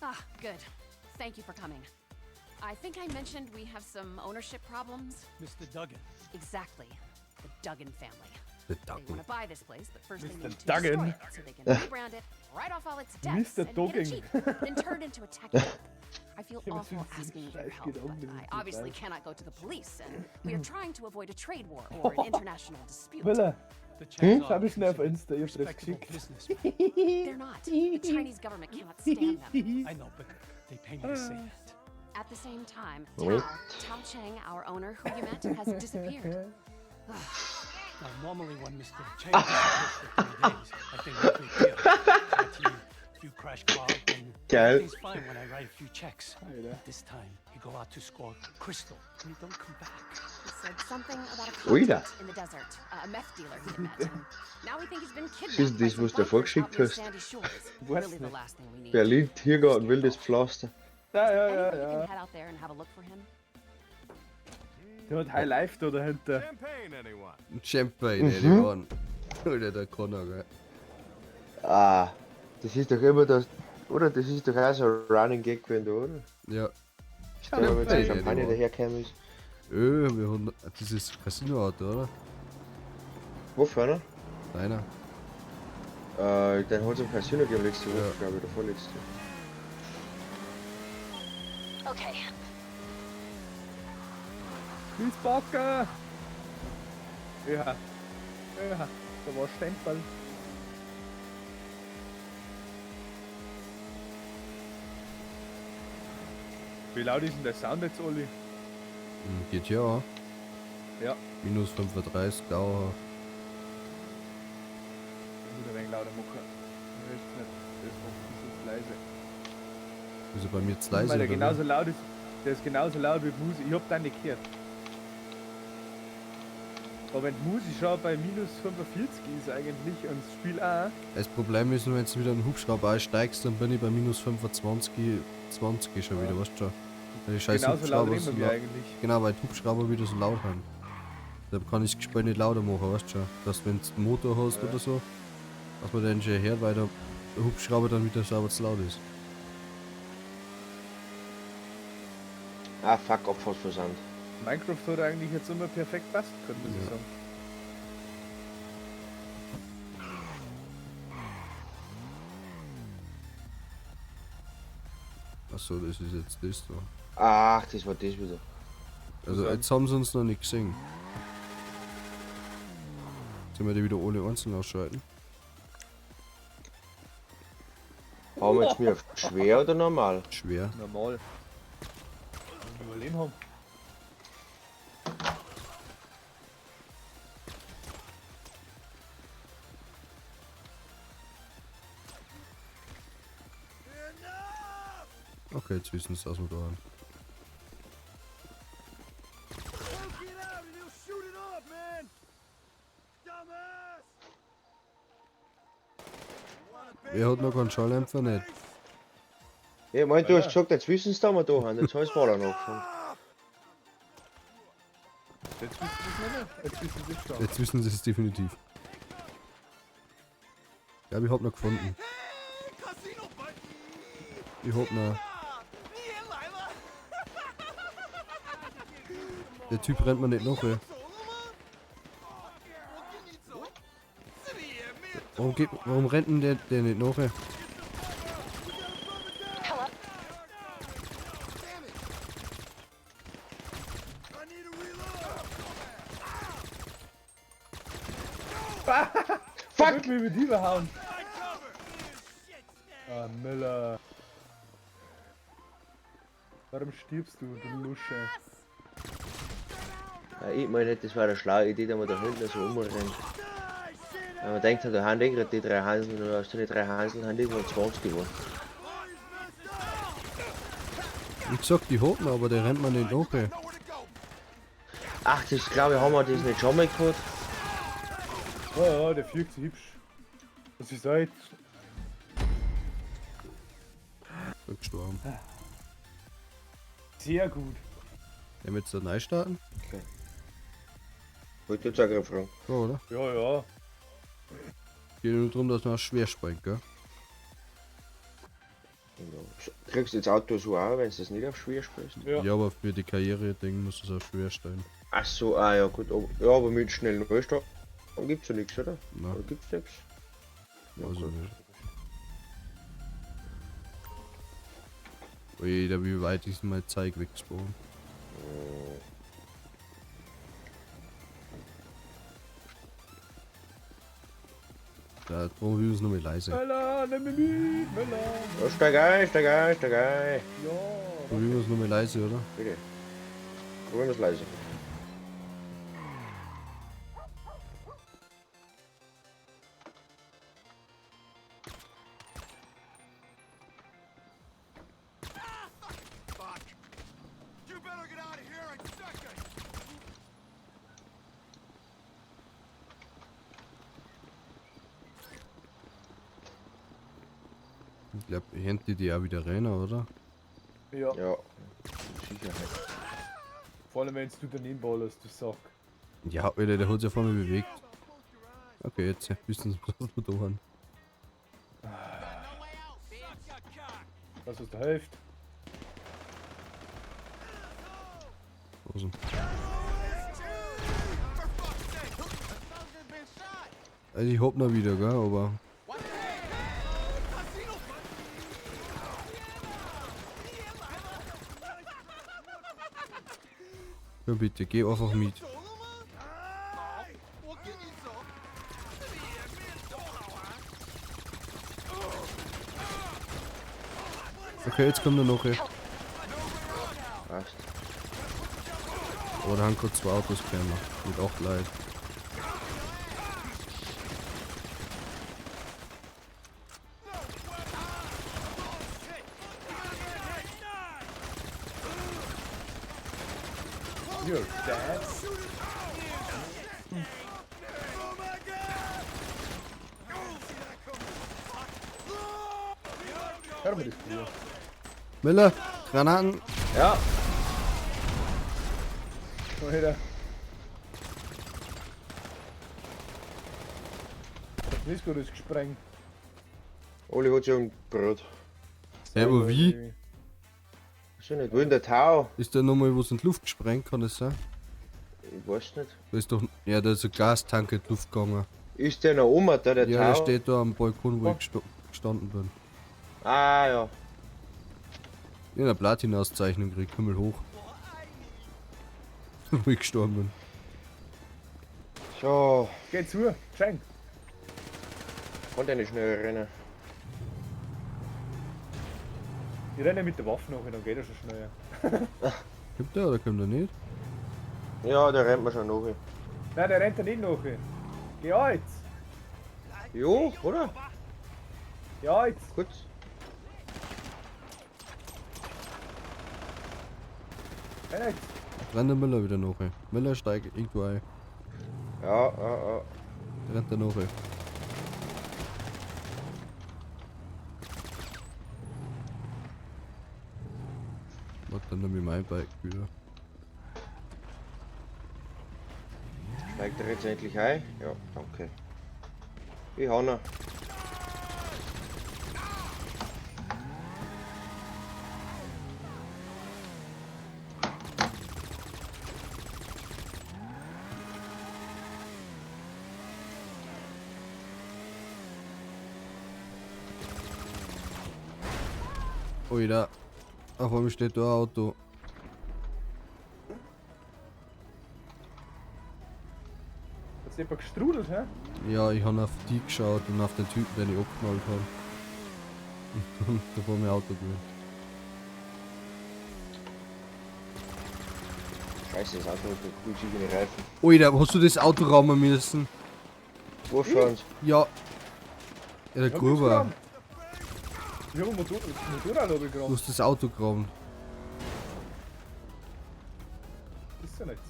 Ah, good. Thank you for coming. I think I mentioned we have some ownership problems. Mr. Duggan. Exactly. The Duggan family. The They Duggan. want to buy this place, but first they Mr. need to Duggan. destroy it so they can rebrand it, write off all its debts, Mr. and hit Duggan. it cheap, then turn it into a tech job. I feel Ja, was awful ist das asking you for für your ein help, Gedanke, but das I ist obviously total- cannot go to the police, and we are trying to avoid a trade war or an international dispute. Müller, The Czechs schau are mich schnell auf considered Insta, ich hab das respectable geschickt. businessmen. They're not. The Chinese government cannot stand them. I know, but they pay me to say that. At the same time, Wait. Tao Cheng, our owner who you met, has disappeared. Now, normally when Mr. Chang disappears for 3 days, I think no big deal. But few crash cars, and Geil. everything's fine when I write a few checks. Alter. This time, he go out to score Crystal, and he don't come back. He said something about a Oida. contact in the desert, a meth dealer he had met. And now we think he's been Siehst kidnapped du by das, some was du bikers vorgeschickt out near hast? Sandy Shores. Was Really the nicht? last thing we need. Berlin, Tiergarten, wildes Pflaster. Ja, ja, Anyone ja, who ja. can head out there and have a look for him? Der hat High Life da dahinter. Champagne, anyone? Champagne, ey, die waren. Alter, der Connor, gell. Ah, das ist doch immer das. Oder? Das ist doch auch so ein Running Gag gewesen, da, oder? Ja. Der mit Champagne, der Champagner die dahergekommen ist. Wir haben dieses Casino-Auto, oder? Wo vorne? Deiner. Den hat es im Casino gegeben letzte Woche, Ja. glaube ich, oder vorletzte. Okay. Wiesbacher! Ja. Ja, da war Stempel. Wie laut ist denn der Sound jetzt, Olli? Geht ja auch. Ja. Minus 35 dauerhaft. Ich muss ein wenig lauter machen. Ich weiß nicht, das macht ein bisschen leise. Wieso bei mir jetzt Weil leise? der oder genauso laut ist, der ist genauso laut wie die Musik. Ich hab den nicht gehört. Aber wenn die Musik schon bei minus 45 ist eigentlich und das Spiel auch, wie? Das Problem ist nur, wenn du wieder einen Hubschrauber einsteigst, dann bin ich bei minus 25, 20 schon wieder, weißt du schon. Weil die scheiß genauso laut Hubschrauber reden so wir laut. eigentlich. Genau, weil die Hubschrauber wieder so laut haben. Da kann ich das Gespräch nicht lauter machen, weißt du schon. Dass wenn du einen Motor hast oder so, dass man den schon hört, weil der Hubschrauber dann wieder sauber zu laut ist. Ah, fuck, Abfahrtsversand. Minecraft hat eigentlich jetzt immer perfekt passt können, muss ich Ja. sagen. Achso, das ist jetzt das da. Ach, das war das wieder. Also Was jetzt haben sie uns noch nicht gesehen. Sollen wir die wieder alle einzeln ausschalten? Haben wir jetzt mehr auf schwer oder normal? Schwer. Normal. Wenn wir überleben haben. Okay, jetzt wissen sie, was wir da haben. Wer hat noch keinen Schalldämpfer nicht? Ja, ich mein, du hast gesagt, jetzt wissen sie, dass wir da haben. Jetzt heißt es war angefangen. Jetzt wissen sie es nicht. Jetzt wissen sie es schon. Jetzt wissen sie es definitiv. Ja, ich hab noch gefunden. Ich hab noch. Der Typ rennt mir nicht nachher. Warum rennt denn der nicht nachher? Fuck! Ich will mit dir hauen. Ah, Müller. Warum stirbst du, du Lusche? Ja, ich meine nicht, das war eine schlaue Idee, dass man da hinten so rumrennt. Wenn man denkt, da haben gerade die 3 Hanseln, oder aus den 3 Hanseln haben irgendwo 20 geworden. Wie gesagt, die hab noch, aber der rennt mir nicht nachher. Ach, das glaube ich, haben wir das nicht schon mal gehabt. Oh ja, der fliegt so hübsch. Was ist das jetzt? Bin gestorben. Sehr gut. Wollen wir jetzt da neu starten? Okay. Wollte jetzt auch gerade fragen. Ja, oder? Ja, ja. Geht nur darum, dass man schwer springt, gell? Ja. Kriegst du das Auto so auch, wenn du das nicht auf schwer spielst? Ja, aber für die Karriere-Ding muss es auch schwer stellen. Ach so, ah ja gut, ja, aber mit schnellen Neustart gibt's ja nichts, oder? Nein. Oder gibt's nichts? Also nicht. Ui, da wie weit ist mein Zeig weggesprungen? Da brauchen wir uns noch mal leise. Möller, nimm mich mit, Möller. Ja, steig ein, steig ein, steig ein. Ja. Probieren wir es noch mal leise, oder? Bitte. Probieren wir es leise. Ich glaube, hinten die auch wieder rein, oder? Ja. Ja. Sicherheit. Vor allem wenn du daneben ballerst, du Sack. Ja, Alter, der hat sich vorne bewegt. Okay, jetzt wissen sie, was wir da haben. Was ist der hilft? Also. Also ich hab noch wieder, gell, aber... Ja bitte, geh einfach mit. Okay, jetzt kommt er noch. Passt. Aber da haben gerade 2 Autos gekommen. Mit 8 Leuten. You're dead. Hör mal das Bier. Miller, Granaten. Ja. Alter. Das ist gut, ist gesprengt. Oli hat schon Brot. Ja, aber wie? Schon nicht. Wo in der Tau? Ist der nochmal was in die Luft gesprengt, kann das sein? Ich weiß nicht. Da ist doch. Ja, da ist ein Gastank in die Luft gegangen. Ist der noch oben, der Tau? Ja, der steht da am Balkon, wo ich gestanden bin. Ah, ja. Ich hab eine Platin-Auszeichnung gekriegt, Himmel hoch. Wo ich gestorben bin. So. Geh zu, schenk. Kann der nicht schnell rennen. Ich renne mit der Waffe noch, dann geht er schon schneller. Kommt der oder kommt der nicht? Ja, der rennt mir schon nach. Nein, der rennt da nicht nach. Geh jetzt! Jo, oder? Ja, jetzt! Gut. Renn jetzt! Rennt der Miller wieder nach. Miller steigt irgendwo ein. Ja. Rennt der nach. Mach dann noch mit meinem Bike wieder. Steigt er jetzt endlich ein? Ja, danke. Ich hau noch. Ui, da. Auf einmal steht da ein Auto. Hast du jemand gestrudelt, hä? Ja, ich habe auf die geschaut und auf den Typen, den ich abgeknallt habe. Und da war mein Auto gewesen. Scheiße, das Auto hat gut schiebende Reifen. Alter, hast du das Auto raumen müssen? Wo fahren Ja. Ja, der Gruber. Ich hab ein Motorrad Du gegraben. hast das Auto gegraben. Ist ja nichts.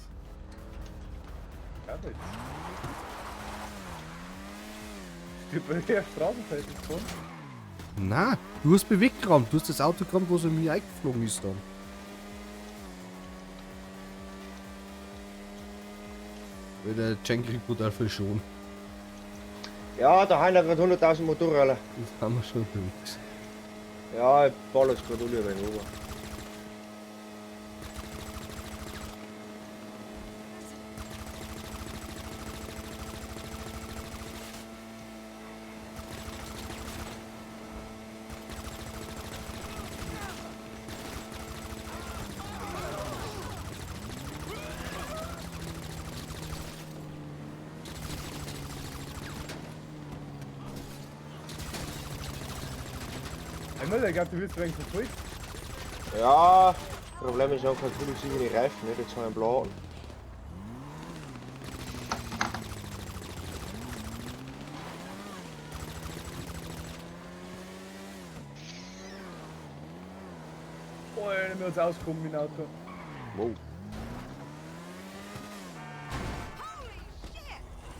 Ja, nichts. Ich bin bei der Straßenfeld gefahren. Na, du hast bewegt gerammt. Du hast das Auto gerammt, wo es in mich eingeflogen ist dann. Weil der Jen kriegt brutal viel schon. Ja, da haben wir gerade 100.000 Motorräder. Das haben wir schon unterwegs. Ja, ich baller es gerade alle rein oben. Einmal, ich glaube, du wirst wegen verfolgt. Ja, das Problem ist auch, dass ich die Reifen nicht jetzt einen blauen. Oh, ich bin jetzt ausgekommen mit dem Auto. Wow.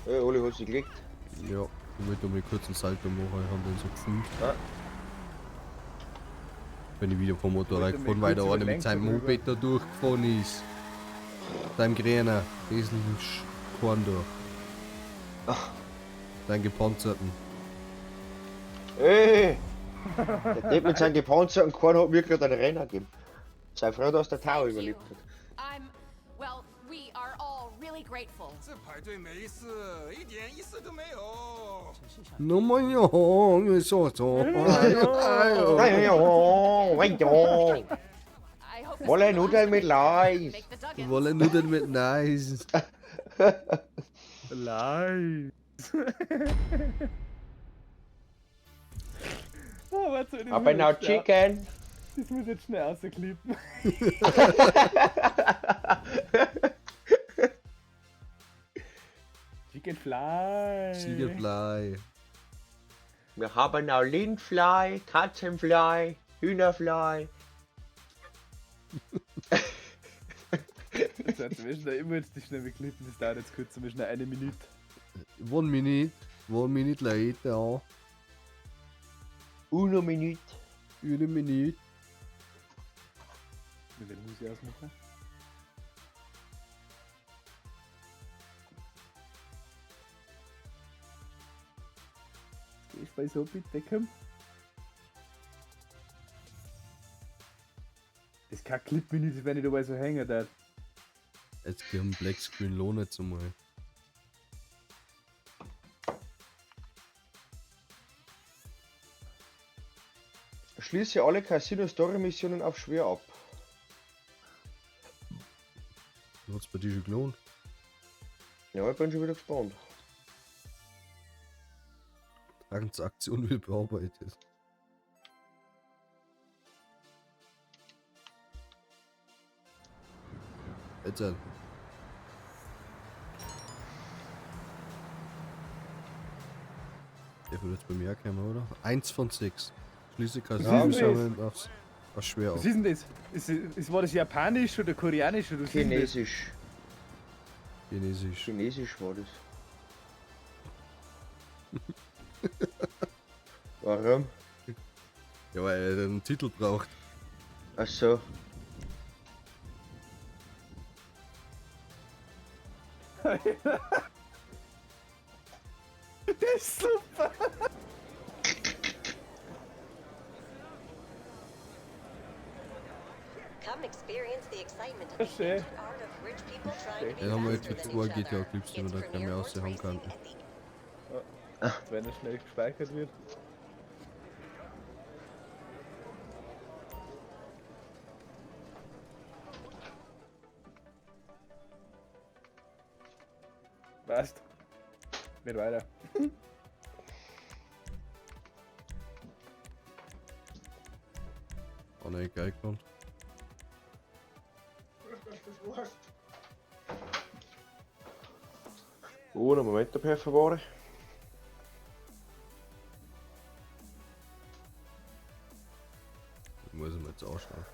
Hey, Oli, hast du geklickt? Ja, ich wollte mal kurz einen Salto machen, ich habe den so gefühlt. Ja. Wenn ich wieder vom Motorrad Wollte gefahren, mir weil kurz der eine mit überlenken seinem drüber. Moped da durchgefahren ist. Seinem Grüner, diesen Korn da. Seinen gepanzerten. Ey! Der Typ mit seinem gepanzerten Korn hat mir gerade einen Renner gegeben. Sei froh, dass der Tau überlebt hat. Well, we are all really grateful. 这排队没事，一点意思都没有。 No mein Junge, wie so so. Ei jo, ei jo. I hope Wolle Nudeln mit Leis. make the Duggins. Wir wollen nur den mit nice. Live. Oh, warte, das Aber muss now jetzt schnell- Chicken. Das muss jetzt schnell rausklippen. Chicken Fly. Ziegelblei. Wir haben now Lindfly, Katzenfly, Hühnerfly. Jetzt wir schnell immer jetzt die schnell klippen, das dauert jetzt kurz, wir schnell eine Minute. 1 minute later. Uno Minute. 1 minute. Wie werden Musik ausmachen? Geh ich bei so bitte, komm. Das ist kein Clip-Minute, wenn ich dabei so hängen darf. Jetzt gehen wir Black Screen lohnen jetzt einmal. Schließe alle Casino-Story-Missionen auf schwer ab. Hat's bei dir schon gelohnt? Ja, ich bin schon wieder gespannt. Transaktion wird bearbeitet. Jetzt halt. Der wird jetzt bei mir kommen, oder? 1 von 6. Schließe Casino aufs schwer Was auf. ist denn das? War das Japanisch oder Koreanisch oder was ist denn das? Chinesisch. Chinesisch. Chinesisch war das. Warum? Ja, weil er einen Titel braucht. Ach so. Das ist super! Come experience the excitement of That's the it. ancient art of rich people trying to be Den haben wir jetzt faster für than 2 each GTA other. Clips, die wir It's da keine Premier aushauen Horse kann. Racing and the Wenn er schnell gespeichert wird. Passt. Wird weiter. Oh ne, geil kommt. Oh, einen Moment, per favore. Ich muss ihn jetzt ausschauen.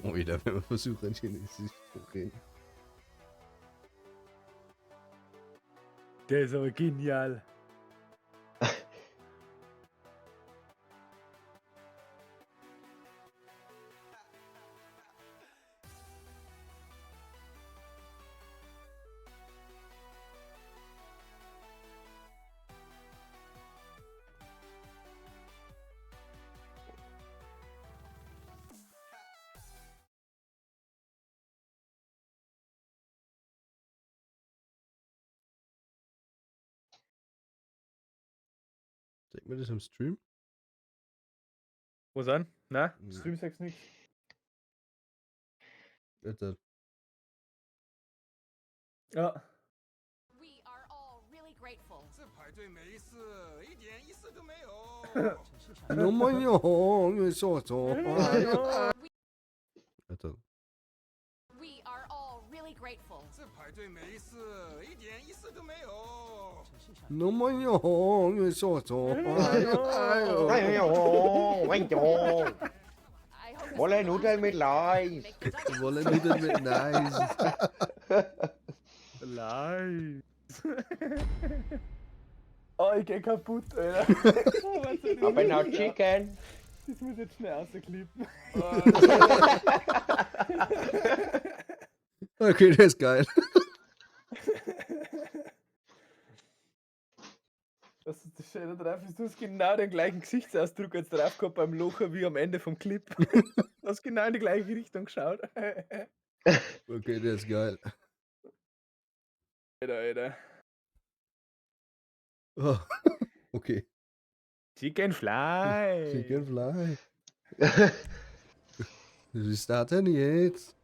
Oh, wieder, wenn wir versuchen, Chinesisch zu reden. Der ist aber genial. Zeig mir das im Stream? Wo sind? Na, Ja. Stream sagst nichts. Bitte. Ja. We are all really grateful. 这排队没事，一点意思都没有。 No mein Junge, so so. Alter. We are all really really grateful. 这排队没事，一点意思都没有。那么用越说说，哎呦，哎呦，哎呦， I hope this wollen will Nudeln mit Reis. make the Duggan wollen Nudeln mit Reis. Nice. Oh, ich geh kaputt, Alter. Aber noch Chicken. Das muss jetzt schnell rausklippen. Okay, der ist geil. Das ist das Schöne drauf, ist, du hast genau den gleichen Gesichtsausdruck jetzt drauf gehabt beim Locher wie am Ende vom Clip. Du hast genau in die gleiche Richtung geschaut. Okay, der ist geil. Alter. Oh, okay. Chicken Fly. Chicken Fly. Wie ist das denn jetzt?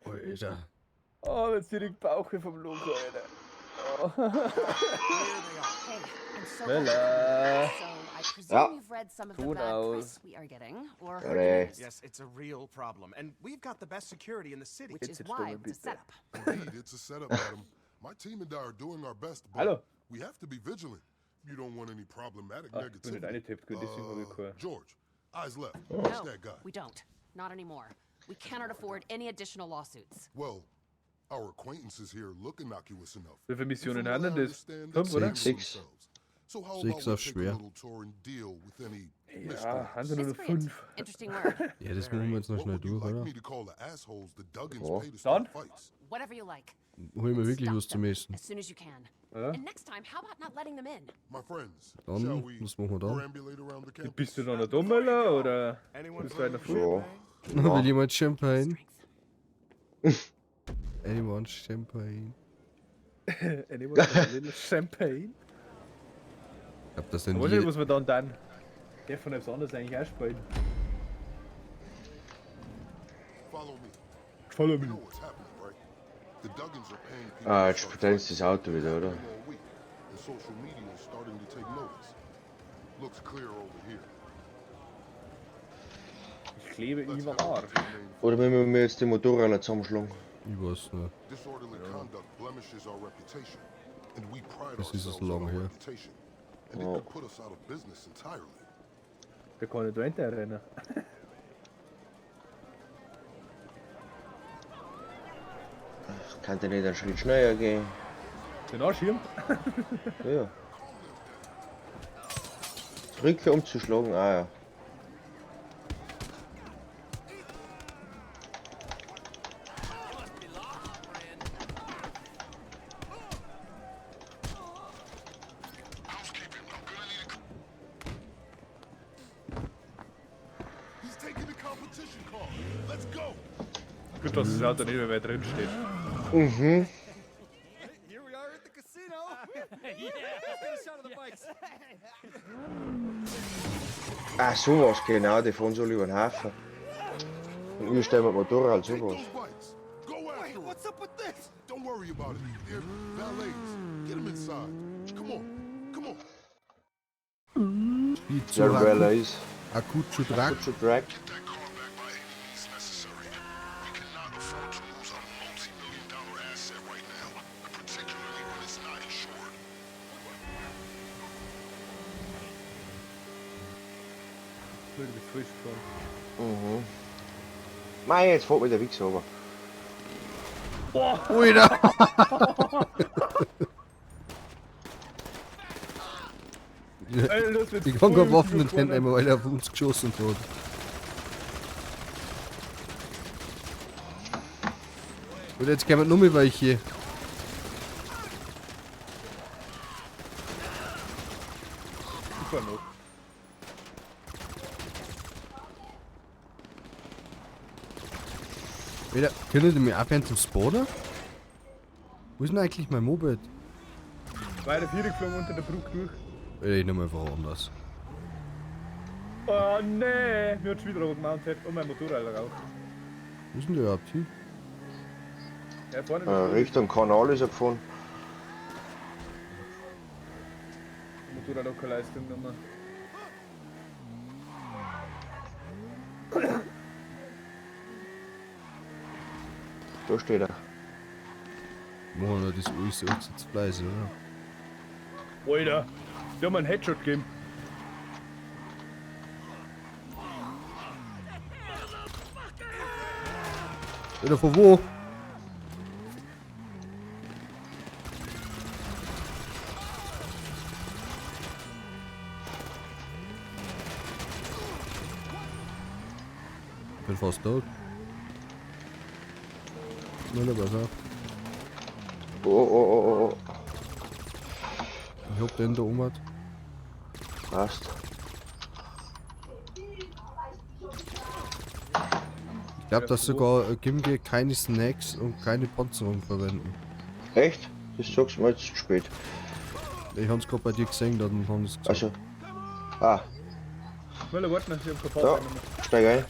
Alter. Oh, jetzt direkt Bauche vom Locher, Alter. Oh. Hey, I'm so glad. Bella. So I presume Ja. you've read some of the Tun bad aus. press we are getting, or heard the Allee. news, Yes, it's a real problem, and we've got the best security in the city. which is Jetzt why schon the bitte. setup. Indeed, it's a setup, madam. My team and I are doing our best, but Hallo. we have to be vigilant. You don't want any problematic Ah, ich bin nicht negativity. eingetippt, gut, deswegen habe ich keine. George, eyes left. Watch No, that guy. we don't. Not anymore. We cannot afford any additional lawsuits. Well, our acquaintances here look innocuous enough. Wie viele And Missionen from haben what I denn das? understand, 5, they oder? handle Six. themselves. So how Six about we ist take schwer. a little tour and deal with any Ja, misdemeanors? haben sie nur noch Miscreant. 5. Interesting word. Ja, das machen wir jetzt noch What schnell would you durch, like oder? me to call the assholes the Duggins Ja. pay to start Dann? fights? Whatever you like. Holen wir wirklich Stop was zum them Essen. as soon as you can. Ja. And next time, how about not letting them in? My friends, Dann, shall we was machen wir dann? perambulate around the campus? Bist du noch nicht Dummler oder Anyone bist du einer for früh? Ja. Will jemand Champagne? Strength. Anyone Champagne? Anyone want a little Champagne? Ich hab das denn Aber nicht, die... was wir dann der von etwas anderes eigentlich auch spielen. Follow me. Follow You me. know what's happening, right? The Duggins are paying people Ah, to jetzt start verteilt das Auto fights wieder, oder? all week, and social media is starting to take notice. Looks clear over here. Ich klebe Let's ihm am head over Arsch. to the main Oder wenn wir jetzt die Motorräder zusammenschlagen? Ich weiß nicht. Disorderly conduct blemishes our reputation, and we pride Das ist es ourselves on lang our her. reputation. And it Oh. could put us out of business entirely. Der kann nicht da hinterher. Kann der nicht einen Schritt schneller gehen? Den Arschschirm? Ja. Drücke umzuschlagen, ah ja. He's taking the competition call. Let's go. Gut, dass das Auto nicht mehr drin steht. Mhm. Here we are at the casino. Yeah, let's get a shot of the bikes. Ah, sowas, genau, die fahren so über den Hafen. Und wir stellen mit dem Motorrad Take sowas. those bikes. Go after Wait, him. what's up with this? Don't worry about it. They're valets. Get them inside. Come on. Come on. Wie Der zu Relays. Akutschu Drag. Good to drag. Get that car back by any means necessary. We cannot afford to lose our multi-million-dollar asset right now, particularly when it's not insured. Du bist frisch gefahren. Mhm. Mei, jetzt fährt mir der Wichser runter. Ui, da. Alter, das wird Ich kann keine voll Waffen in die Hände überfordert. nehmen, weil er auf uns geschossen hat. Und jetzt kommen nur mehr welche. Ich fahr noch. Wieder, können Sie mir abhören zum Spawner? Wo ist denn eigentlich mein Moped? Weiter 4 geflogen unter der Brücke durch. Ich nehme einfach anders. Oh nee, mir hat schon wieder gemountet und mein Motorrad raucht. Wo ist denn der überhaupt hin? Ja, vorne Richtung Kanal ist er gefahren. Motorrad auch keine Leistung mehr. Da steht er. Machen wir das alles jetzt Fleiß, oder? Alter, die haben einen Headshot gegeben. Wieder von wo? Ich bin fast tot. Nur pass auf. Oh. Ich hab den da oben. Passt. Ich glaube, dass sogar Gimge keine Snacks und keine Panzerung verwenden. Echt? Das sagst du mir jetzt zu spät. Ich hab's gerade bei dir gesehen, dann haben sie es gesagt. Also. Ah, Müller, warte noch, ich hab keine da. Pause mehr. Steig ein.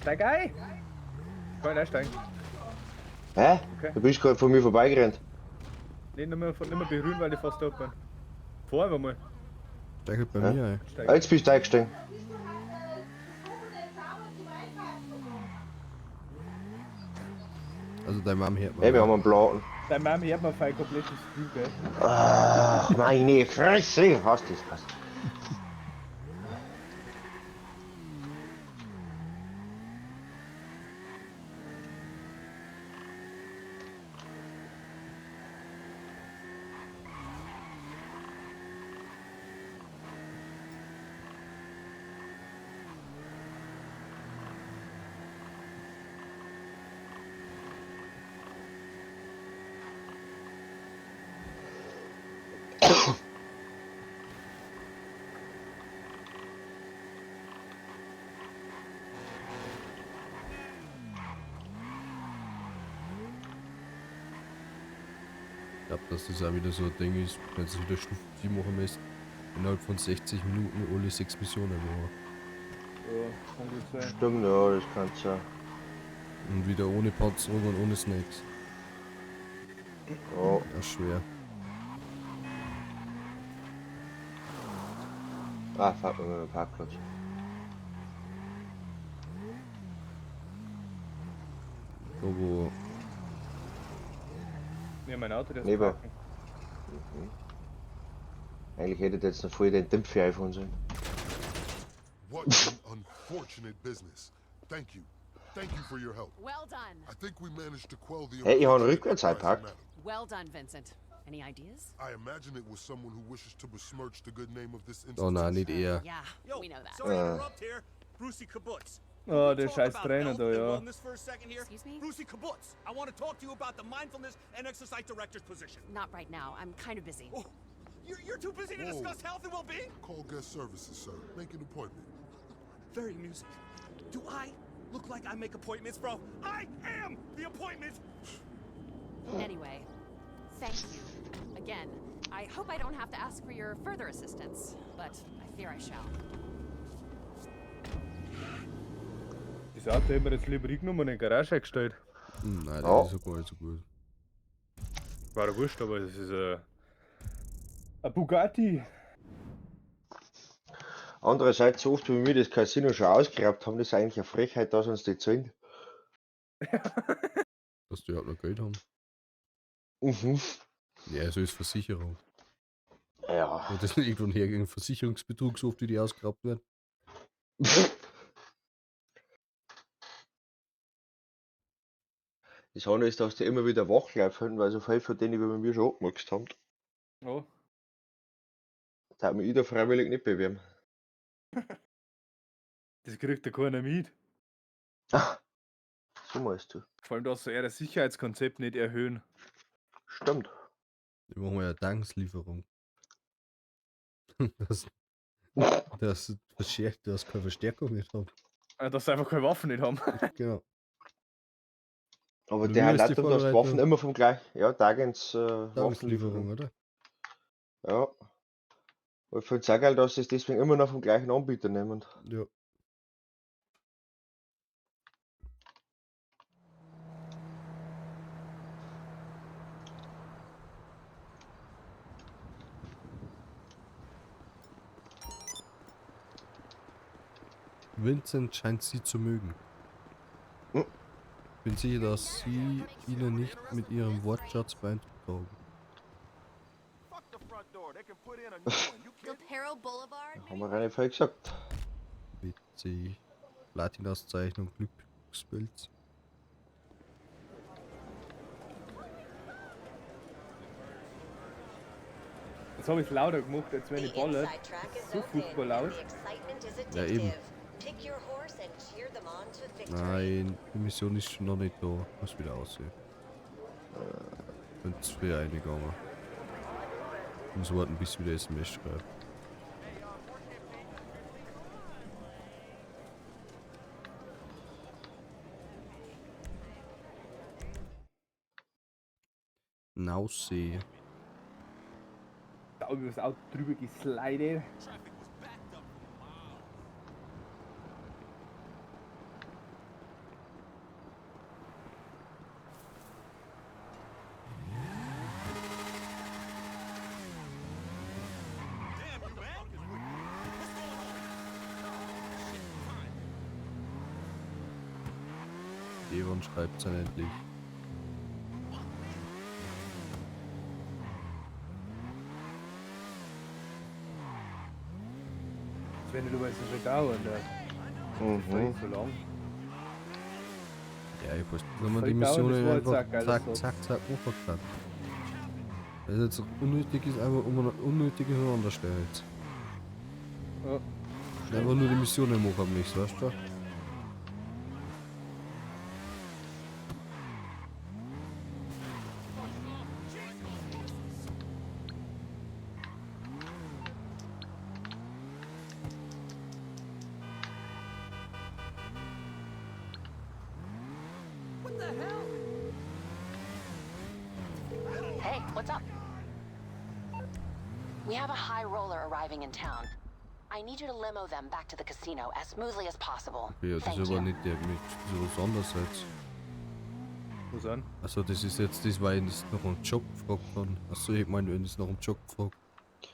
Steig ein! Kann ich einsteigen. Hä? Okay. Du bist gerade von mir vorbeigerannt. Nicht mehr berühren, weil ich fast tot bin. Fahr einfach mal. Steig halt bei Ja. mir ein. Steig. Ah, jetzt bist du eingestiegen. Also deine Mom hört mal. Hey, wir haben einen blauen. Deine Mama hört mir fein komplettes Stream, gell? Ach, meine Fresse. Hast du das? Ich glaube, dass das auch wieder so ein Ding ist, wenn du wieder Stufe 4 machen müsst, innerhalb von 60 Minuten alle 6 Missionen machen. Ja, kann gut sein. Stimmt, ja, das kann sein. Und wieder ohne Panzerung und ohne Snacks. Ja. Ja, schwer. Ah, fahrt mir mit dem Parkplatz. Da wo. Ja, mein Auto, das Neben. parken. Eigentlich hätte ich jetzt noch voll den Dämpfer iPhone sollen. What an unfortunate business. Thank you. Thank you for your help. Well done. I think we managed to quell the Hey, ich habe einen unfortunate Rückwärts uprising einparkt. matter. Well done, Vincent. Any ideas? I imagine it was someone who wishes to besmirch the good name of this Oh nein, institution. nicht er. Yeah, we know that. Sorry to interrupt here. Brucey Kibbutz. Oh, der scheiß Trainer da, ja. Excuse me? Brucey Kibbutz. I want to talk to you about the mindfulness and exercise director's position. Not right now. I'm kind of busy. Oh, you're too busy to Whoa. discuss health and well-being? Call guest services, sir. Make an appointment. Very amusing. Do I look like I make appointments, bro? I am the appointment! Anyway, thank you. Again, I hope I don't have to ask for your further assistance, but I fear I shall. Das Auto haben wir jetzt lieber genommen und in die Garage eingestellt. Nein, Ja. das ist ja gar nicht so gut. War ja wurscht, aber das ist ein Bugatti. Andererseits, so oft wie wir das Casino schon ausgeraubt haben, das ist eigentlich eine Frechheit, dass uns die zahlen. Dass die halt noch Geld haben. Mhm. Ja, so ist Versicherung. Ja. Und das liegt irgendwo her gegen Versicherungsbetrug, so oft wie die ausgeraubt werden. Das andere ist, dass die immer wieder wachlaufen, weil so viel von denen, wie wir schon abgemacht haben, Oh. da hat mich da freiwillig nicht bewerben. Das kriegt ja keiner mit. So meinst du. Vor allem, dass sie eher das Sicherheitskonzept nicht erhöhen. Stimmt. Die machen wir ja Tankslieferung. Das verschärft, dass keine Verstärkung nicht haben. Dass sie einfach keine Waffen nicht haben. Genau. Aber Wie der hat heißt die darum, dass Vorbereitung? Waffen immer vom gleichen. Ja, Tagens Tankslieferung, Waffenlieferung. oder? Ja. Aber ich finde es auch geil, dass sie es deswegen immer noch vom gleichen Anbieter nehmen. Ja. Vincent scheint sie zu mögen. Hm. Bin sicher, dass sie ihnen nicht mit ihrem Wortschatz beeindrucken. Gilpero Boulevard? Haben wir relativ viel gesagt. Witzig. Platinauszeichnung, Glückspilz. Jetzt habe ich es lauter gemacht, als wenn ich baller. So furchtbar laut. Ja, eben. Nein, die Mission ist noch nicht da. Muss wieder aussehen. Könnte es früher eingegangen. Ich muss warten, bis wieder SMS schreibt. Naussee. Da habe ich das Auto drüber geslidet. Devon schreibt es dann endlich. Wenn du weißt, es wird dauern, da. Mhm. So lang. Ja, ich weiß, wenn man Voll die dauern, Mission das war einfach jetzt auch geil, zack, das zack, zack, umverkackt. Weil es jetzt unnötig ist, einfach unnötig ineinander stellt. Ja. Einfach nur die Missionen machen am nächsten, weißt du? Hey, what's up? We have a high roller arriving in town. I need you to limo them back to the casino as smoothly as possible. Ja, das ist aber nicht der mit so anders jetzt. Was an? Also das ist jetzt das, weil ich das noch am Job gefragt habe. Achso, ich meine, wenn ich es noch am Job gefragt,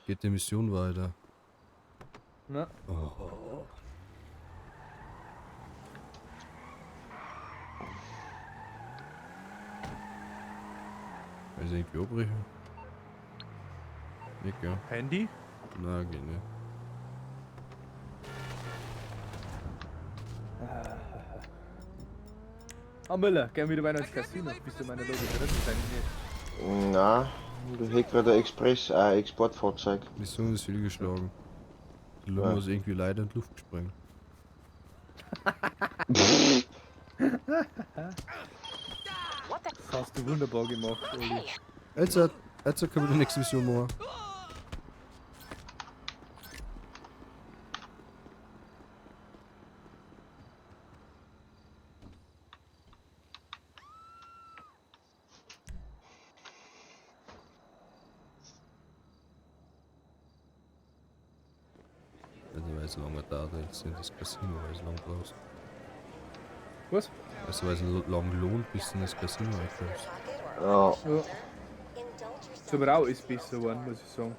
geht die Mission weiter. Na. Oh. Weiß ich irgendwie abbrechen? Nicht, ja. Handy? Nein, geht nicht. Ah, Müller, gehen wieder weiter ins Casino. Bist du meine Logik drin? Das eigentlich nicht. Na, du hast gerade ein Exportfahrzeug. Mission ist fehlgeschlagen. Die Limo ist irgendwie leider in die Luft gesprengt. Das hast du wunderbar gemacht, Oli. Jetzt können wir die nächste Mission machen. Also weil es lange dauert, jetzt in das Casino, weil es lang brauchst. Was? Also weil es lang lohnt, bis du in das Casino reinkommst. Ja. Zum Rau ist besser geworden, muss ich sagen.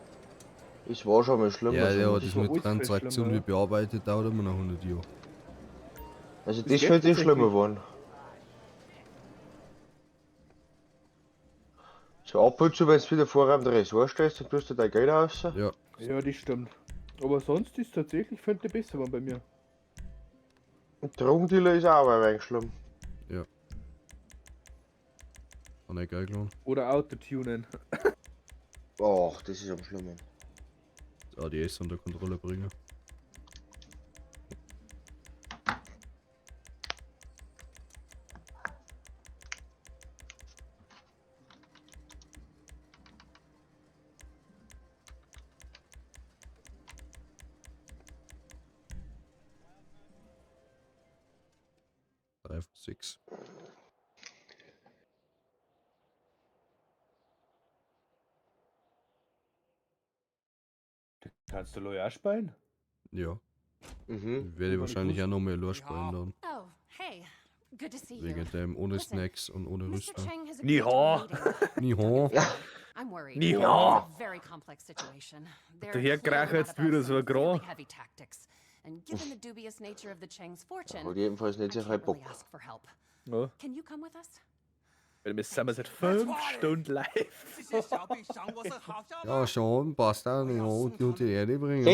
Es war schon mal schlimm. Ja, ja, das das war mit alles viel Transaktion schlimmer, wie bearbeitet dauert immer noch 100 Jahre. Also Das das geht könnte tatsächlich. schlimmer geworden. So ab und zu, wenn du wieder vor einem Tresor stehst, dann tust du dein Geld raus. Ja. Ja, das stimmt. Aber sonst ist tatsächlich, könnte besser geworden bei mir. Und Drogendealer ist auch ein wenig schlimm. Ja. War nicht geil gelungen. Oder Autotunen. Ach, das ist am schlimmen. Das ADS unter Kontrolle bringen. Drei von 6. Kannst du Loyal spielen? Ja. Mhm. Ich werde wahrscheinlich auch noch mehr Lore spielen dann. Oh, hey. Good to see you. Wegen dem ohne Listen, Snacks und ohne Mr. Rüstung. Cheng has Ni agreed to a hao. meeting. Ni hao. I'm worried. Ni It's hao. a very complex situation. They're Der Herr clearly Kracher not jetzt above wieder so some grau. really heavy tactics. And given the dubious nature of the Chang's fortune, Hat jedenfalls nicht I so viel can't Bock. really ask for help. Ja. Can you come with us? Weil wir sind seit 5 Stunden live. Ja, schon, passt auch nicht. Und die Erde bringen.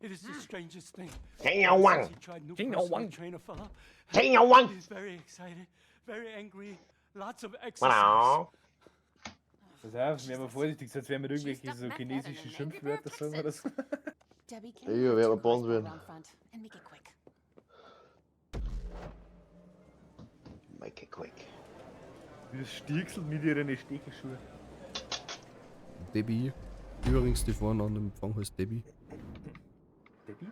It is the strangest thing. King Yao Wang. Since he tried new King Yao personal Wang. trainer fella, King Yao Wang. He's very excited, very angry, lots of exercise. Wow. Pass auf, wir haben vorsichtig gesagt, werden wir irgendwelche so chinesische Schimpfwörter sagen oder so. Debbie, Ja, can you wer get wir Bond to werden. down front and make it quick? Make it quick. Wie das Stiegsel mit ihren Stechelschuhen. Debbie. Übrigens, die vorne an dem Empfang heißt Debbie. Debbie?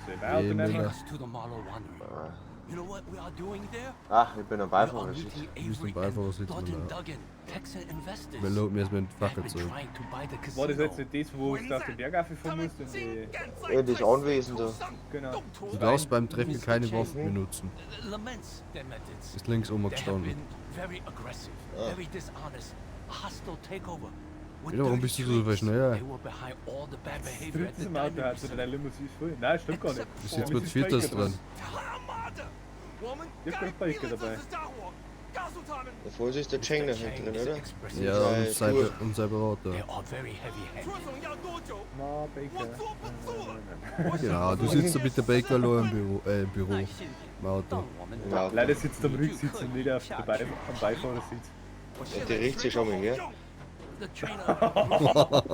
Soll ich mein Auto nehmen? Miller. Us to the Marlow Winery. You know what we are doing there? Ach, ich bin am We are Beifahrersitz. meeting Du bist Avery im Beifahrersitz, and Dodden Miller. Duggan, Texan investors. Wir loben erstmal in die They've Fackel been zurück. trying to buy the War das casino. jetzt nicht das, wo du auf den Berg aufgefahren musst? Und die... Ja, das Anwesen da. Genau. Du darfst beim Treffen keine Waffen benutzen. Laments their methods. Ist links oben They have gestanden. been very aggressive, very dishonest, a hostile takeover. With Ja, warum dirty bist du so tricks. schnell? They were behind all the bad behavior at Drittes the im Auto diamond hat oder dein Limousine voll. Nein, stimmt gar nicht. Bis jetzt wird Viertes dran. Ich hab keinen Biker dabei. Da vorne ist der Cheng da hinten drin, oder? Ja, und sein Berater. They are very heavy-handed. Na, Baker. Genau, du sitzt da mit der Baker allein im Büro. Im Auto. Ja, Leider sitzt am Rücksitz und nicht auf am Beifahrersitz. und die riecht sich schon mal her. The trainer work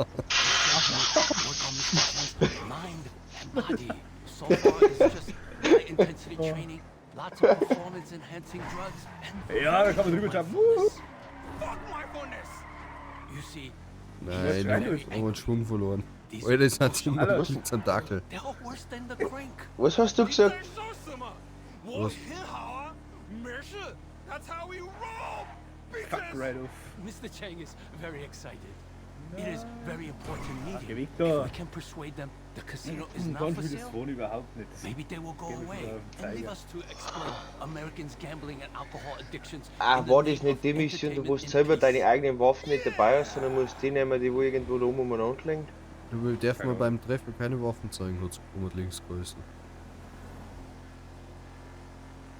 on Mr. Chang's mind and body. So far, it's just high-intensity training, lots of performance-enhancing drugs, and Ja, da kann man drüber schauen. you see, Nein, wir haben einen Schwung verloren. Alter, das sind sie mit Tentakel. they're worse than the crank. Was hast du gesagt? Was? Fuck right off. Mr. Chang is very excited. It is very important Geh meeting. weg If da. we can persuade them the casino is Und not dann for will das sale, Wohnen überhaupt nicht. Das maybe they will go Geh mir away wieder auf den and leave Zeiger. us to explain Americans' gambling and alcohol addictions. Ah, in the war name das nicht of die Mission, du entertainment musst in selber peace. deine eigenen Waffen nicht dabei hast, sondern musst die nehmen, die wo irgendwo da umeinander liegen? Du darfst mal beim Treffen keine Waffen zeigen, hat es oben und links geheißen.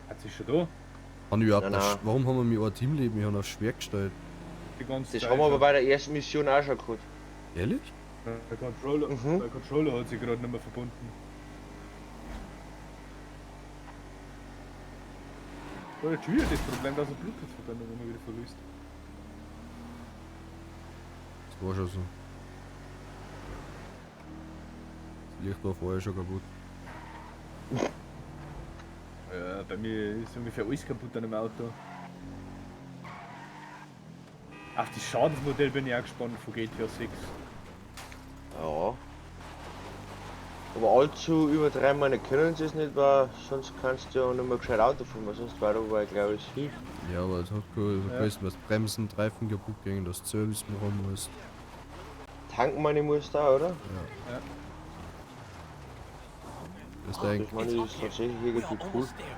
Hat sich schon da. Haben überhaupt Nein, nein. Warum haben wir mir ein Teamleben? Ich habe auf schwer gestellt. Die ganze Das Zeit haben wir aber schon. bei der ersten Mission auch schon gehabt. Ehrlich? Der Controller, der Controller hat sich gerade nicht mehr verbunden. War jetzt schon wieder das Problem, dass er Bluetooth-Verbindung immer wieder verlöst. Das war schon so. Das Licht war vorher schon kaputt. Ja, bei mir ist ungefähr alles kaputt an dem Auto. Auf das Schadensmodell bin ich auch gespannt von GTA 6. Ja. Aber allzu übertreiben können sie es nicht, weil sonst kannst du ja nicht mehr gescheit Auto fahren, weil sonst war da glaube ich viel. Ja, aber es hat geheißen, was Bremsen, Reifen kaputt gingen, das Service noch haben muss. Tanken meine musst da, oder? Ja. Ja. Das Das eigentlich. meine ich ist tatsächlich We irgendwie are cool. almost there.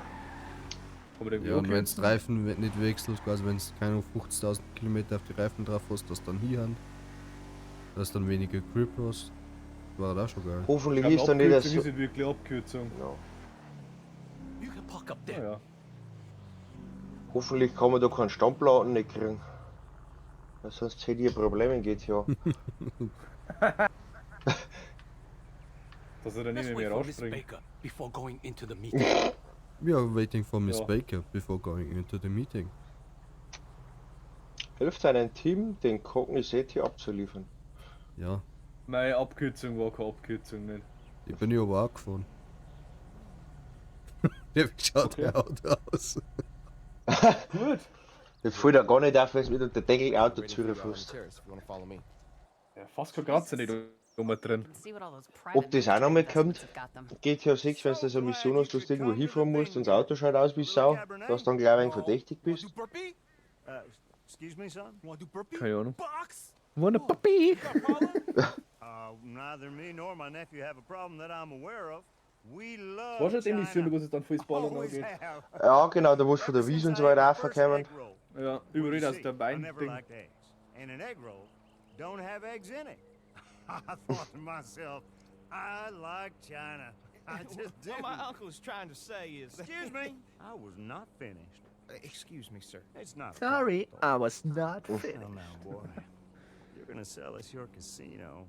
Aber der Ja, und wenn du Reifen nicht wechselst, quasi wenn du keine 50.000 Kilometer auf die Reifen drauf hast, dass dann hier haben, dass du dann weniger Grip hast, war das auch schon geil. Hoffentlich ist da nicht das Abkürzung so. ist nicht wirklich Abkürzung. Ja. You can park up Ja, there. ja. Hoffentlich kann man da keinen Stampladen nicht kriegen. Weil sonst hätte ich Probleme geht ja. Dass er dann nicht Let's mehr wait for Miss rausspringt. Baker before going into the meeting. We are waiting for Miss Ja. Baker before going into the meeting. Hilft einem Team, den Cognoscenti abzuliefern. Ja, Meine Abkürzung war keine Abkürzung nicht. die bin ich aber auch gefahren. Der schaut Okay. der Auto aus. Gut. Das fällt ja gar nicht auf, wenn du mit der Deckel Auto zurückfährst. Ja, fast kein Kratzer nicht um drin. See what all those Ob das auch noch mal kommt? investments have got them. GTA 6, wenn du so eine Mission hast, dass du irgendwo hinfahren musst und das Auto schaut aus wie Sau, dass du dann gleich ein wenig verdächtig bist. Burpee? Excuse me, son? You want to do burpee? Keine Ahnung. Box? Wanna puppy? Neither me nor my nephew have a problem that I'm aware of. We love Was ist die Mission, China. wo es dann voll Ballern Always angeht? have. Ja, genau, da musst du von der Ever Wiese und since so I ate weiter my first raufkommen. egg roll. Ja, überall aus der I Bein never Ding. liked eggs. And an egg roll don't have eggs in it. I thought to myself, I like China. I just do. What my uncle is trying to say is... Excuse me. I was not finished. Excuse me, sir. It's not. Sorry, I was not finished. Well, now, boy, you're gonna sell us your casino.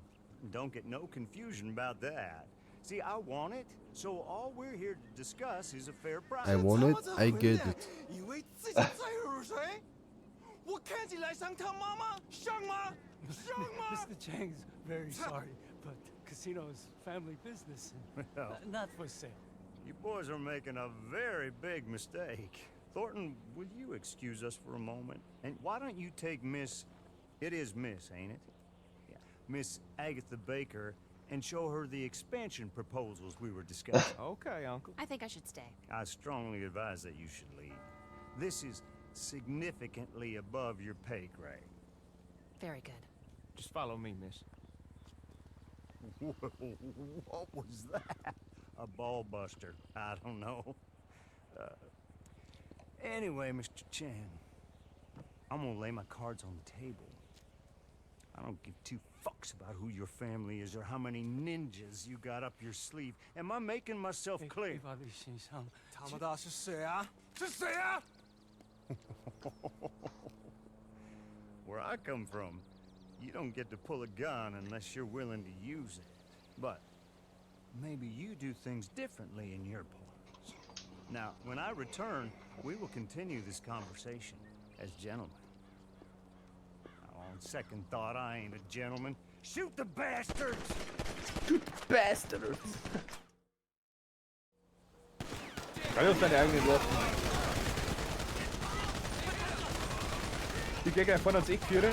Don't get no confusion about that. See, I want it, so all we're here to discuss is a fair price. I want it, I get it. 以为自己在乎谁？我看起来像他妈妈，像吗？像吗？ Mr. Chang's very sorry, but casino is family business, Well, not for sale. you boys are making a very big mistake. Thornton, will you excuse us for a moment? And why don't you take Miss... It is Miss, ain't it? Yeah. Miss Agatha Baker and show her the expansion proposals we were discussing. Okay, Uncle. I think I should stay. I strongly advise that you should leave. This is significantly above your pay grade. Very good. Just follow me, miss. What was that? A ball buster. I don't know. Anyway, Mr. Chan, I'm gonna lay my cards on the table. I don't give two fucks about who your family is or how many ninjas you got up your sleeve. Am I making myself clear? 他们的是谁啊？是谁啊？ Where I come from, you don't get to pull a gun unless you're willing to use it. But maybe you do things differently in your parts. Now, when I return, we will continue this conversation as gentlemen. On second thought, I ain't a gentleman. Shoot the bastards! Shoot bastards! Kann uns deine eigenen Worte. Die Gegner von uns führen.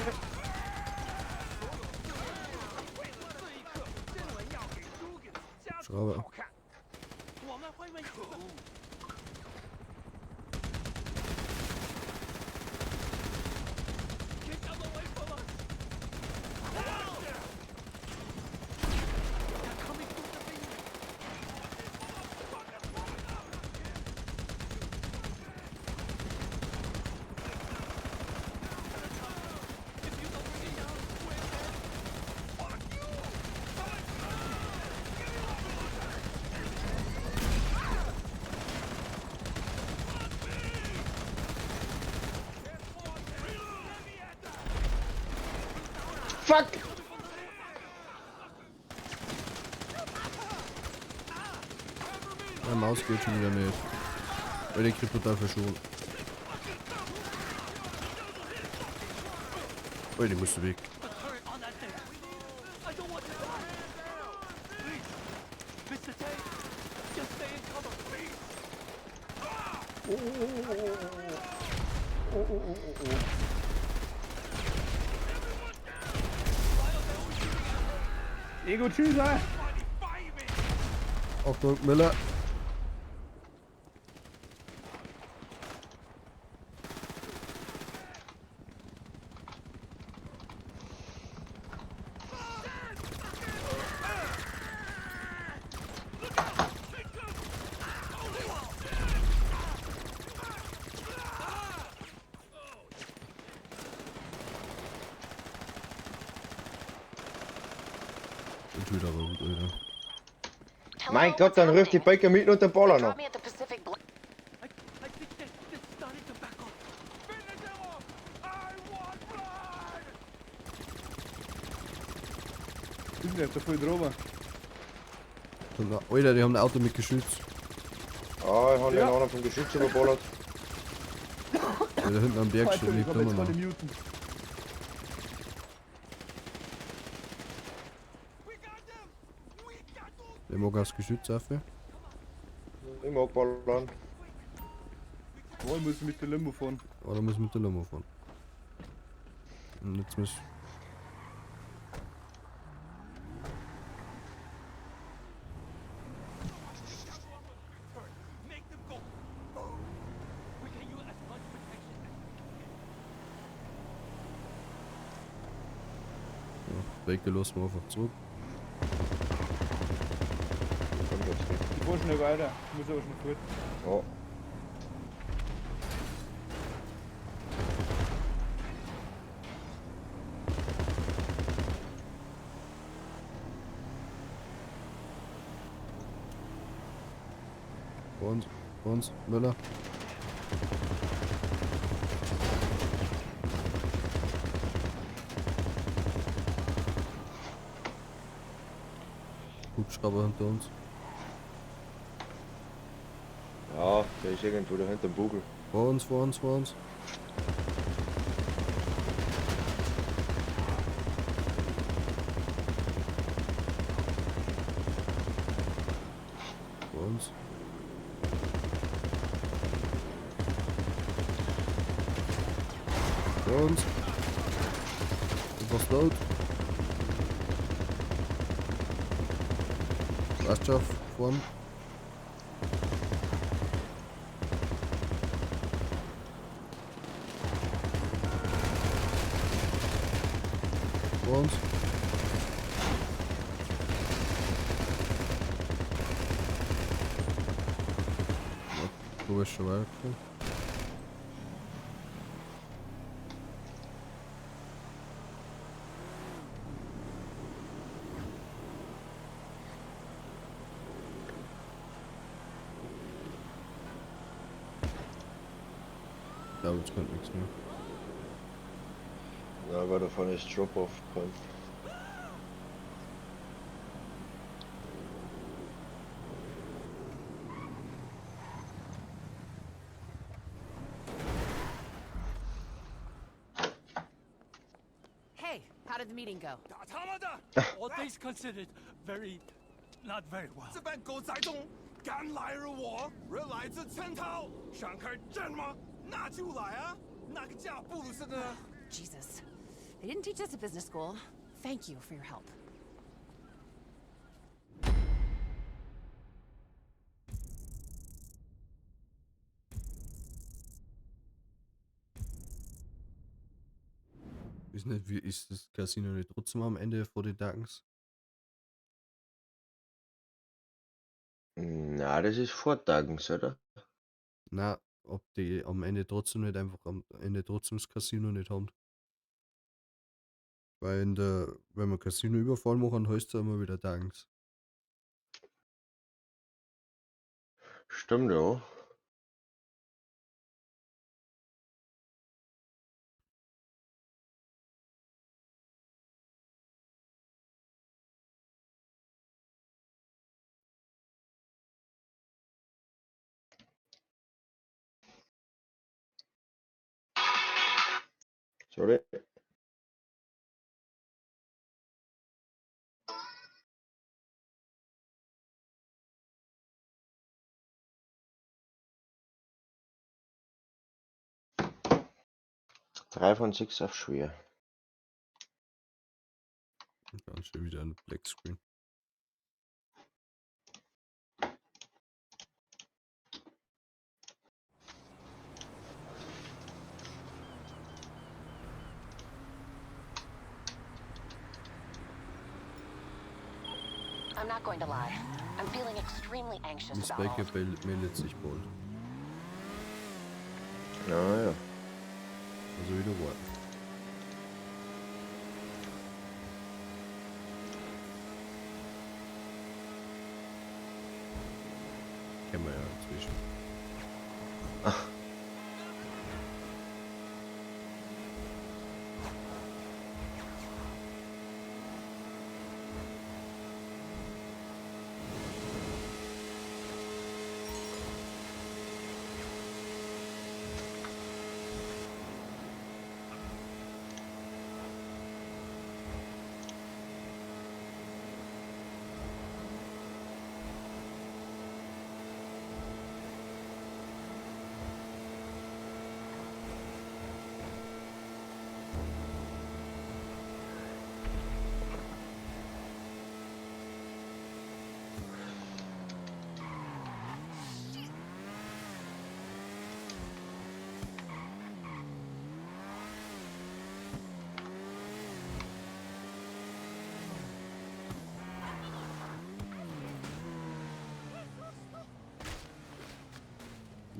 Schraube. Fuck! Meine Maus geht schon wieder nicht. Weil die kriegt total verschont. Oh, die musste weg. Ego, tschüss! Achtung, Miller! Wieder aber gut, Alter. Mein Gott, dann ruft die Baker mitten unter dem Baller noch. Ist nicht so viel drüber. Alter, die haben ein Auto mit Geschütz. Ah, ich habe den anderen vom Geschütz überballert. Ja, da hinten am Berg steht, lebt immer noch. Wer mag das Geschütz dafür? Ich mag ballern. Oh, ich muss mit der Limo fahren. Oder muss mit der Limo fahren? Und jetzt muss... Baker lassen wir einfach zurück. Ich fahr schnell weiter. Ich muss aber schon fort. Ja. Vor uns. Müller. Hubschrauber hinter uns. Ja, der ist irgendwo da hinter dem Bugel. Vor uns. Vor uns. Vor uns. Vor uns. Überflowt. Lastschaf vorn. Vor uns. Du bist schon weiter. Ich glaube, jetzt kommt nichts mehr. Ja, weil davon ist Drop-Off-Point. Hey, how did the meeting go? 打他妈的 All things considered, not very well. 这班狗仔中敢来惹我，人来自陈涛，想开战吗？那就来啊！那个叫布鲁斯的呢？ Jesus. They didn't teach us at business school. Thank you for your help. Ist nicht, wie ist das Casino nicht trotzdem am Ende vor den Duckens? Na, das ist Vortagens, oder? Na, ob die am Ende trotzdem nicht einfach am Ende trotzdem das Casino nicht haben. Weil wenn wir Casino überfallen machen, heißt es immer wieder Duckens. Stimmt, ja. Sorry. Drei von 6 auf schwer. Und dann schon wieder ein Black Screen. I'm not going to lie. I'm feeling extremely anxious Miss about all Baker meldet sich bald. Ja, ja. Also wieder warten. Kennen wir ja inzwischen. Ach.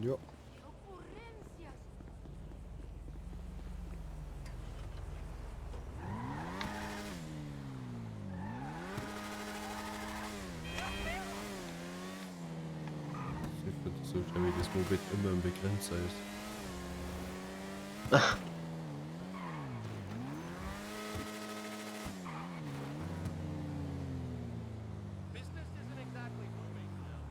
Ja. so schnell wie das Moped immer ein Begrenzer ist. Business isn't exactly booming now.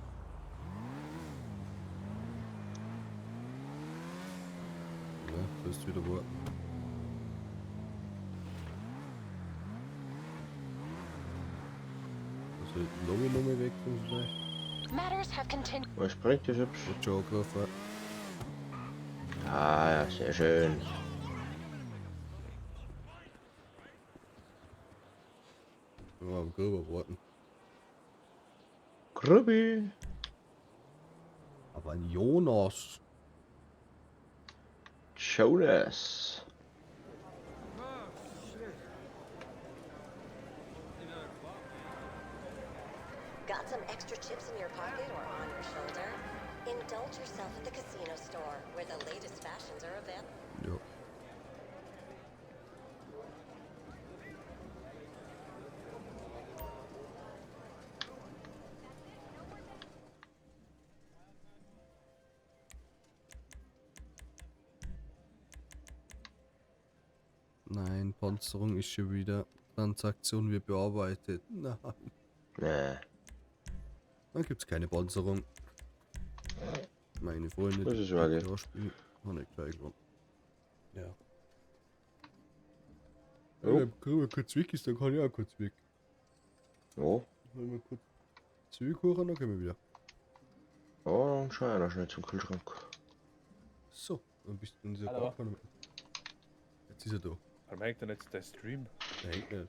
Ja, du hast wieder warten. Also, die Lobby nochmal weg vielleicht. Matters have continued. Was springt das hübsch? Wird schon angegriffen. Ah ja, sehr schön. Ja, am Gruber warten. Grubbi. Aber ein Jonas. Jonas. Got some extra chips in your pocket or on your shoulder? Indulge yourself at the casino store, where the latest fashions are available. Ja. Nein, Panzerung ist schon wieder. Transaktion wird bearbeitet. Nein. Nee. Dann gibt's keine Panzerung. Meine Freunde, Das ist wahr, gell? das Spiel habe ich gleich gewonnen. Ja. Jo. Wenn der kurz weg ist, dann kann ich auch kurz weg. Ja. Wenn wir kurz zurückkochen, dann können wir wieder. Ja, dann schau ich noch schnell zum Kühlschrank. So, dann bist du in dieser Hallo. Garten. Jetzt ist er da. Warum hängt denn jetzt der Stream? Der hängt nicht.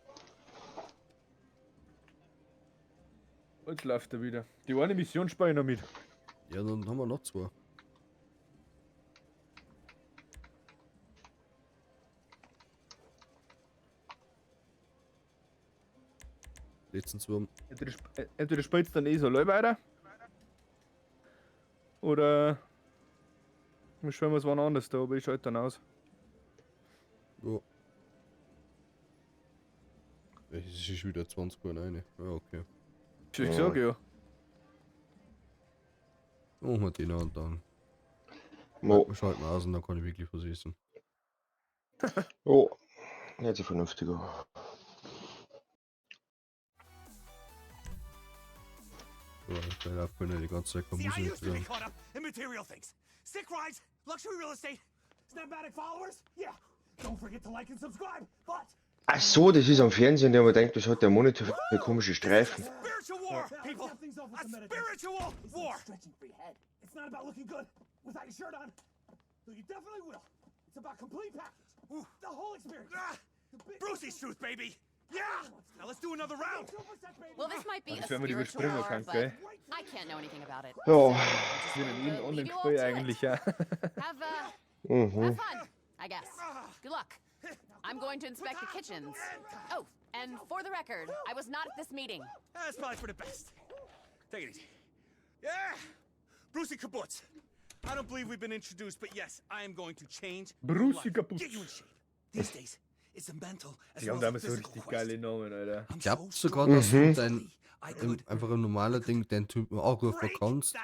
Jetzt läuft er wieder. Die eine Mission spiele ich noch mit. Ja, dann haben wir noch zwei. Letzten zwei. Entweder spielst du dann eh so Leute weiter. Oder wir schauen was wann anders da, aber ich schalte dann aus. Ja. Es ist wieder 20 Uhr rein. Ja, okay. Ich sag ja. Machen wir den und dann. Mo. Wir schalten aus und dann kann ich wirklich was essen. Oh, hört sich vernünftig an. So, ich werde auch die ganze Zeit keine See, I Musik used to be hören. caught up in material things. Sick rides, luxury real estate, snapmatic followers. Yeah. Don't forget to like and subscribe. But Ach so, das ist am Fernsehen, der man denkt, das hat der Monitor für komische Streifen. spiritual war, people. A spiritual war. Stretching for your head. It's not about looking good without your shirt on. Though you definitely will. It's about complete package. The whole experience. Brucey's truth, baby. Yeah. Now let's do another round. Well, this might be a Das werden wir die spiritual überspringen war, kann, but gell? I can't know anything about it. Ja. Das ist in jedem anderen Spiel eigentlich, ja. Have Mhm. fun, I guess. Good luck. I'm going to inspect the kitchens. Oh, and for the record, I was not at this meeting. That's probably for the best. Take it easy. Yeah. Brucey Kibbutz. I don't believe we've been introduced, but yes, I am going to change your Brucey life. Kibbutz. Get you in shape. These days, it's a mental as Die well haben as a damals so physical richtig quest. geile Namen, Alter. Ich glaube sogar, dass du dein, einfach ein normaler Ding, den Typen anrufen kannst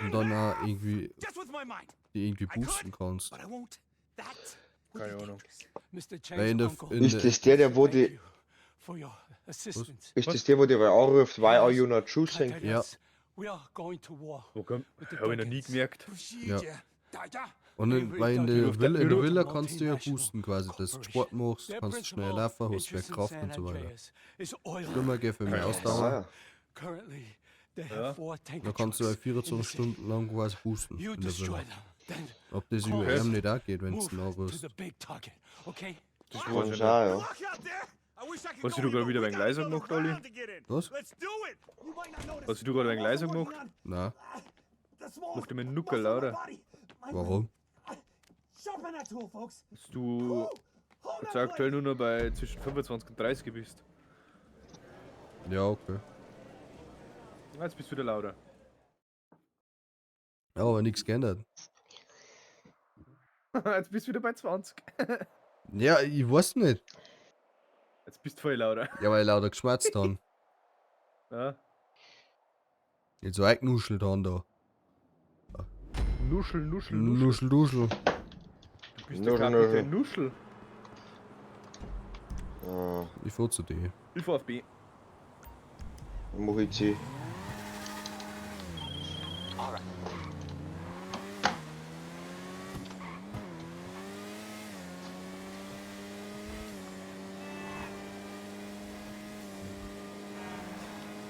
und dann auch irgendwie Just with my mind. die irgendwie boosten kannst. But I won't. That would Keine be Ahnung. Mr. Weil in Chang's der, uncle, in Ist das der, wo die. for your assistance. Ist das der, wo die anruft, why are you not choosing? Ja. Us. We are going to war. Wo kommt? with the Habe ich noch nie Duggins. gemerkt. Ja. Da. Und in, weil in der Ruft der- Villa, ruft- kannst du ja boosten quasi, dass du Sport machst, Their kannst schnell principal laufen, hast mehr interest in Kraft San und so weiter. Andreas is oil. Schlimmer geht für mehr Ausdauer. Ah, Currently, they Ja. have 4 tanker Da kannst du trucks halt 24 in the city. Stunden lang quasi boosten You in der destroy Villa. them. Then Ob das über call us. ihm nicht auch geht, wenn Move du ihn to anrufst. the big target, okay? Das kann weiß ich ich auch, nicht. ja. Luck out there. I wish I could Hast go du in, gerade but wieder we wegen got Leisung another gemacht, Olli? round to get in. Was? Let's do it. You might not notice, Hast du gerade wegen but I'm Leisung also gemacht? working Nein. on the smallest Macht dir meinen Nuckel muscle in my lauter. body. My Warum? Sharpen that tool, folks. Dass du Hold jetzt that aktuell blade. nur noch bei zwischen 25 und 30 bist. Ja, okay. Jetzt bist du wieder lauter. Ja, aber nichts geändert. Jetzt bist du wieder bei 20. Ja, ich weiß nicht. Jetzt bist du voll lauter. Ja, weil ich lauter geschmerzt haben. Ja. Jetzt so eingenuschelt haben da. Nuschel. Nuschel. Du bist der Kapitän Nuschel. Ich fahr zu dir. Ich fahr auf B. Dann mach ich C.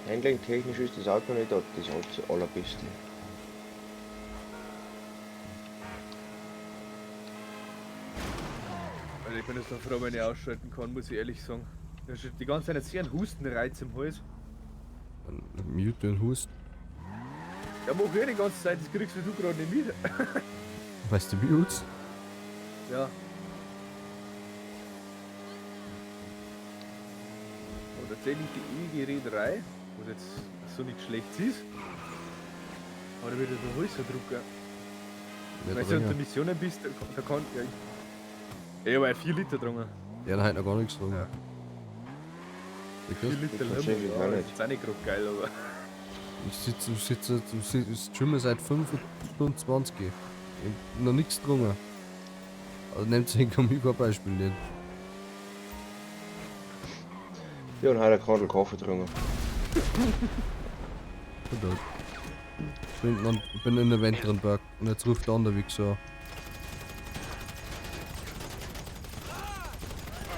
Handling-technisch ist das Auto nicht das allerbeste. Also ich bin jetzt noch froh, wenn ich ausschalten kann, muss ich ehrlich sagen. Da steht die ganze Zeit jetzt sehr ein Hustenreiz im Hals. Mute den Hust. Ja, mach ich die ganze Zeit, das kriegst du gerade nicht mit. Weißt du, Mute? Ja. Und tatsächlich die ewige Rederei, was jetzt so nicht schlecht ist. Aber da wird der Hals so drucken. Wenn du unter Missionen bist, da kann. Ja, ich habe 4 Liter getrunken. Ja, da hat noch gar nichts drin. Ja. 4 Liter Limo, ja, das ist auch nicht gerade geil, aber. Ich schwimme seit 25. Ich hab noch nichts getrunken. Also nehmt sich kein Beispiel nicht. Ja, und heute gerade Kaffee getrunken. Ich bin in der Wendrenberg und jetzt ruft der andere Wichser.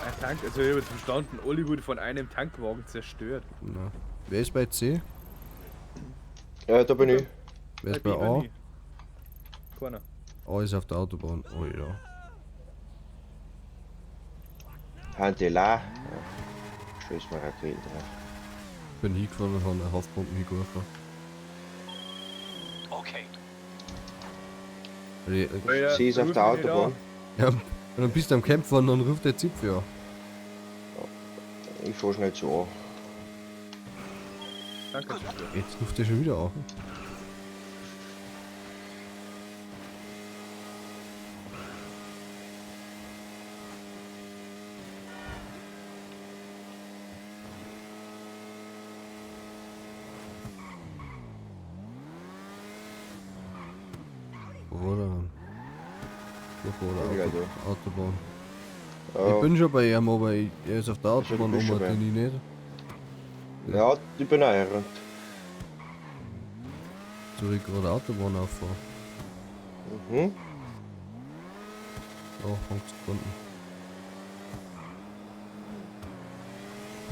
Ein Tank, also ich habe jetzt verstanden, Olli wurde von einem Tankwagen zerstört. Na. Wer ist bei C? Ja, da bin ich. Wer ist bei A? Keiner. A ist auf der Autobahn. Oh ja. Handela. Scheiß mal Raketen drauf. Bin hingefahren und habe eine Haftpumpe hingeworfen. Okay. Sie ist auf der Autobahn. Ja, und dann bist du am Kämpfen und dann ruft der Zipf ja. Ich fahr schnell zu an. Danke. Jetzt ruft der schon wieder an. Wo war der denn? Wo war der Autobahn? Ich bin schon bei ihm, aber er ist auf der Autobahn bist schon bei den ich nicht. Ja, ich bin eingerannt. Soll ich gerade Autobahn auffahren? Mhm. Oh, 5 Sekunden.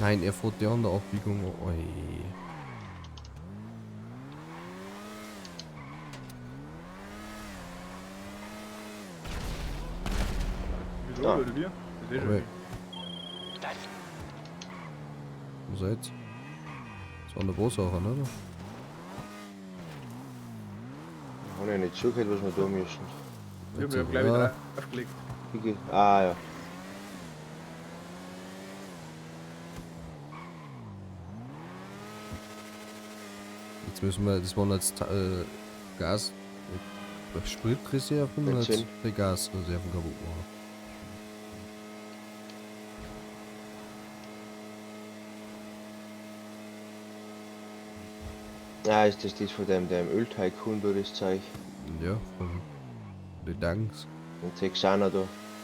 Nein, er fährt die andere Abbiegung. Oi. Wieso, oder wir? Das ist schon. Wo seid's? Das war eine Bosache, ne? Ich habe ja nicht zugehört, was wir tun müssen. Wir haben ja gleich wieder aufgelegt. Ah ja. Jetzt müssen wir, das waren jetzt Gas, Spritreserven und jetzt die Gasreserven kaputt machen. Ah, ist das von dem Ölteig-Hund oder das Zeug? Ja, von den Danks. Und Texaner da.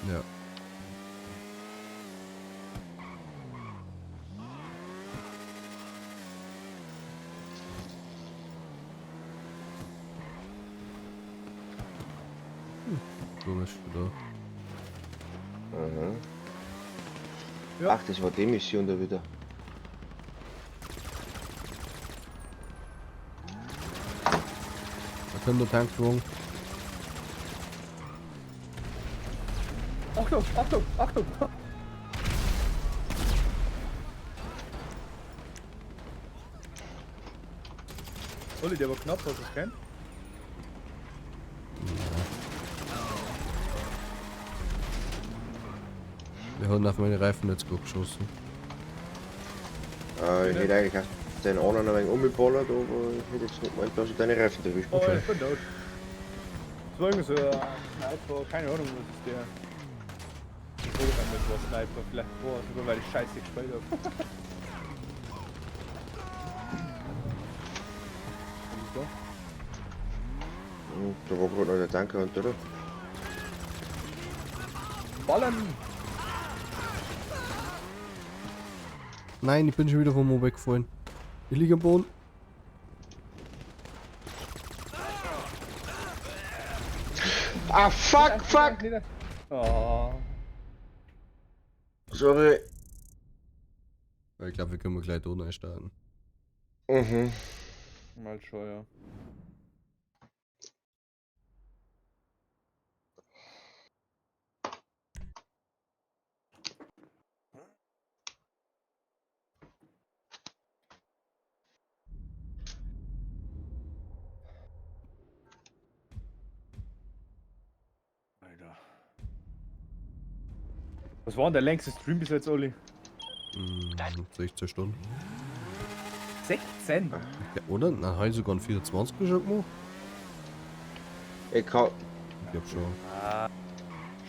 Ja. So bist du da. Aha. Ja. Ach, das war die Mission da wieder. Da kommt der Tankwagen. Achtung, Achtung, Achtung! Olli, der war knapp, hast du es kennt? Wir haben auf meine Reifen jetzt gut geschossen. Ich hätte eigentlich auch den anderen ein wenig umgeballert, aber ich hätte jetzt nicht gemeint, dass ich deine Reifen erwischt. Oh, ich bin tot. Das war irgendwie so ein Sniper, keine Ahnung, was ist der. Ich wollte dann mit was Sniper, vielleicht war es sogar, weil ich scheiße gespielt habe. Da war gerade noch der Tanker unter, oder? Ballern! Nein, ich bin schon wieder vom Mo weggefallen. Ich liege am Boden. Ah, fuck, fuck! Oh. Sorry. Ich glaube, wir können gleich da neu starten. Mhm. Mal schon, ja. Alter. Was war denn der längste Stream bis jetzt, Oli? 16 Stunden. 16? Ja, oder? Na, habe ich sogar einen 24 schon gemacht? Ich kann. Ich hab schon. Ah,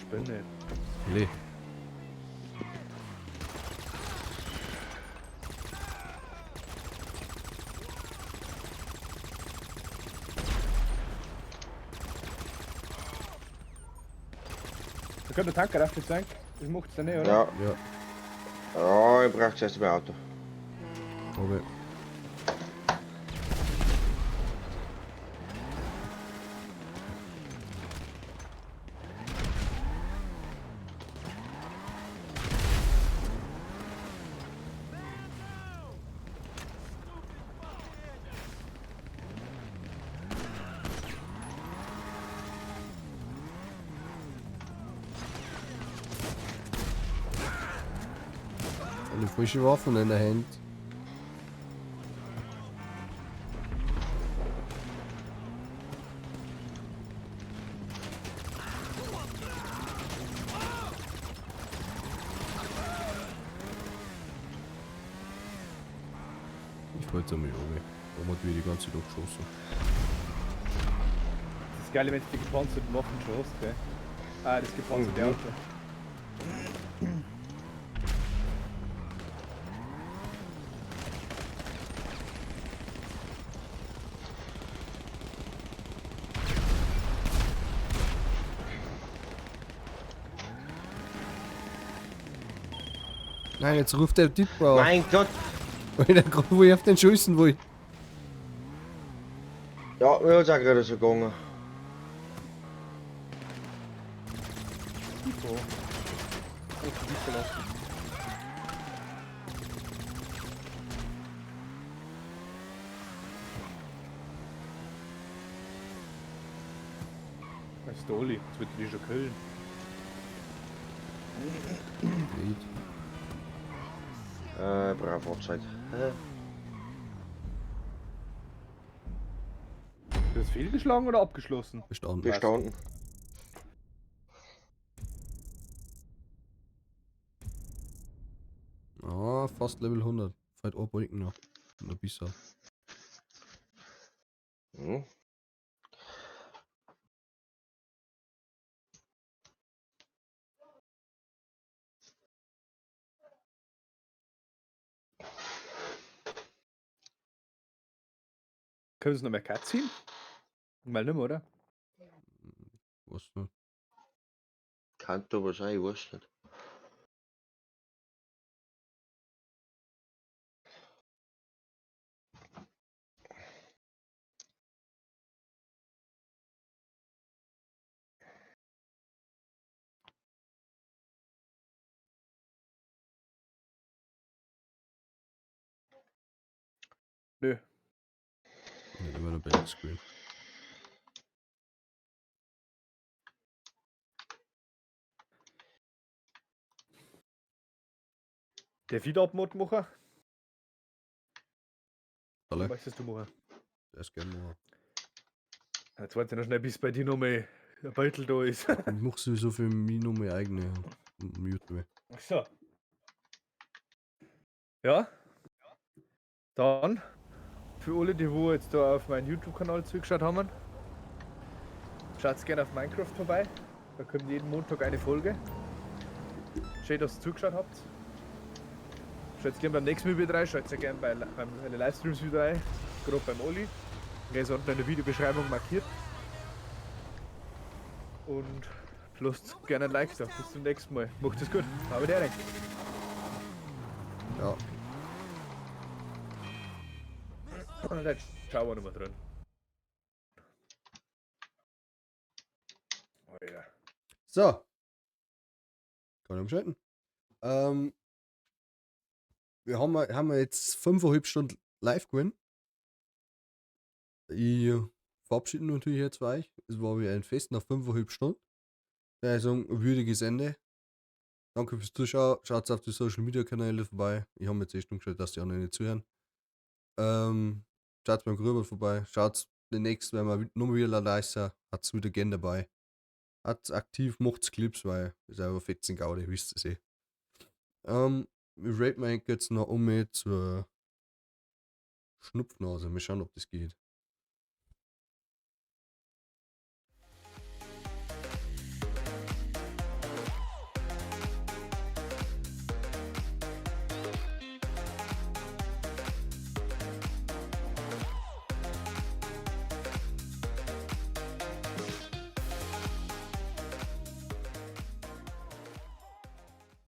Spinne. Nee. Da könnte der Tanker dafür sein. Das macht's ja nicht, oder? Ja. Ja. Ja, ich brauche zuerst mein Auto. Okay. Eine frische Waffen in der Hand. Ich wollte es einmal oben. Da hat wieder die ganze Zeit geschossen. Das ist geil, wenn du die gepanzerten Waffen schon hast, gell? Ah, das gepanzerte Auto. Nein, jetzt ruft der Typ auf. Mein Gott! Weil der gerade, wo ich auf den schießen will. Ja, mir hat's auch gerade so gegangen. So. Oh, nicht verlassen. Das ist der Oli, jetzt wird die schon killen. Brav Uhrzeit. Das ist fehlgeschlagen oder abgeschlossen? Bestanden. Bestanden. Ah, fast Level 100. Vielleicht ein Balken noch. Noch besser. Hm. Können wir es noch mehr Cut ziehen? Mal nicht mehr, oder? Was nicht. Kann aber sein, ich weiß nicht. Nö. Nicht immer nur Backscreen. Der Feed-Up-Mod machen? Alle? Was möchtest du machen? Der ist gerne mal. Jetzt warte noch schnell, bis bei dir noch mal ein Beutel da ist. Ich mach sowieso für mich noch meine eigene Mute. Ach so. Ja. Dann, für alle, die wo jetzt da auf meinen YouTube-Kanal zugeschaut haben, schaut gerne auf Minecraft vorbei. Da kommt jeden Montag eine Folge. Schön, dass ihr zugeschaut habt. Schaut gerne beim nächsten Mal wieder rein, schaut gerne bei den Livestreams wieder rein. Gerade beim Oli. Der ist unten in der Videobeschreibung markiert. Und lasst gerne ein Like da. Bis zum nächsten Mal. Macht es gut. Aber der rein. Ja. Und jetzt schauen wir nochmal drin. Oh ja. So. Kann ich umschalten. Wir haben jetzt 5,5 Stunden live gewesen. Ich verabschiede mich natürlich jetzt bei euch. Es war wieder ein Fest nach 5,5 Stunden. Also ein würdiges Ende. Danke fürs Zuschauen. Schaut auf die Social Media Kanäle vorbei. Ich habe mir jetzt echt umgestellt, dass die anderen nicht zuhören. Schaut beim Grübel vorbei. Schaut den nächsten, wenn wir nochmal wieder live sind, hat es wieder gern dabei. Hat aktiv, macht's Clips, weil ist einfach 14 Gaudi, wisst ihr eh. Wir raten jetzt noch um zur Schnupfnase. Mal schauen, ob das geht.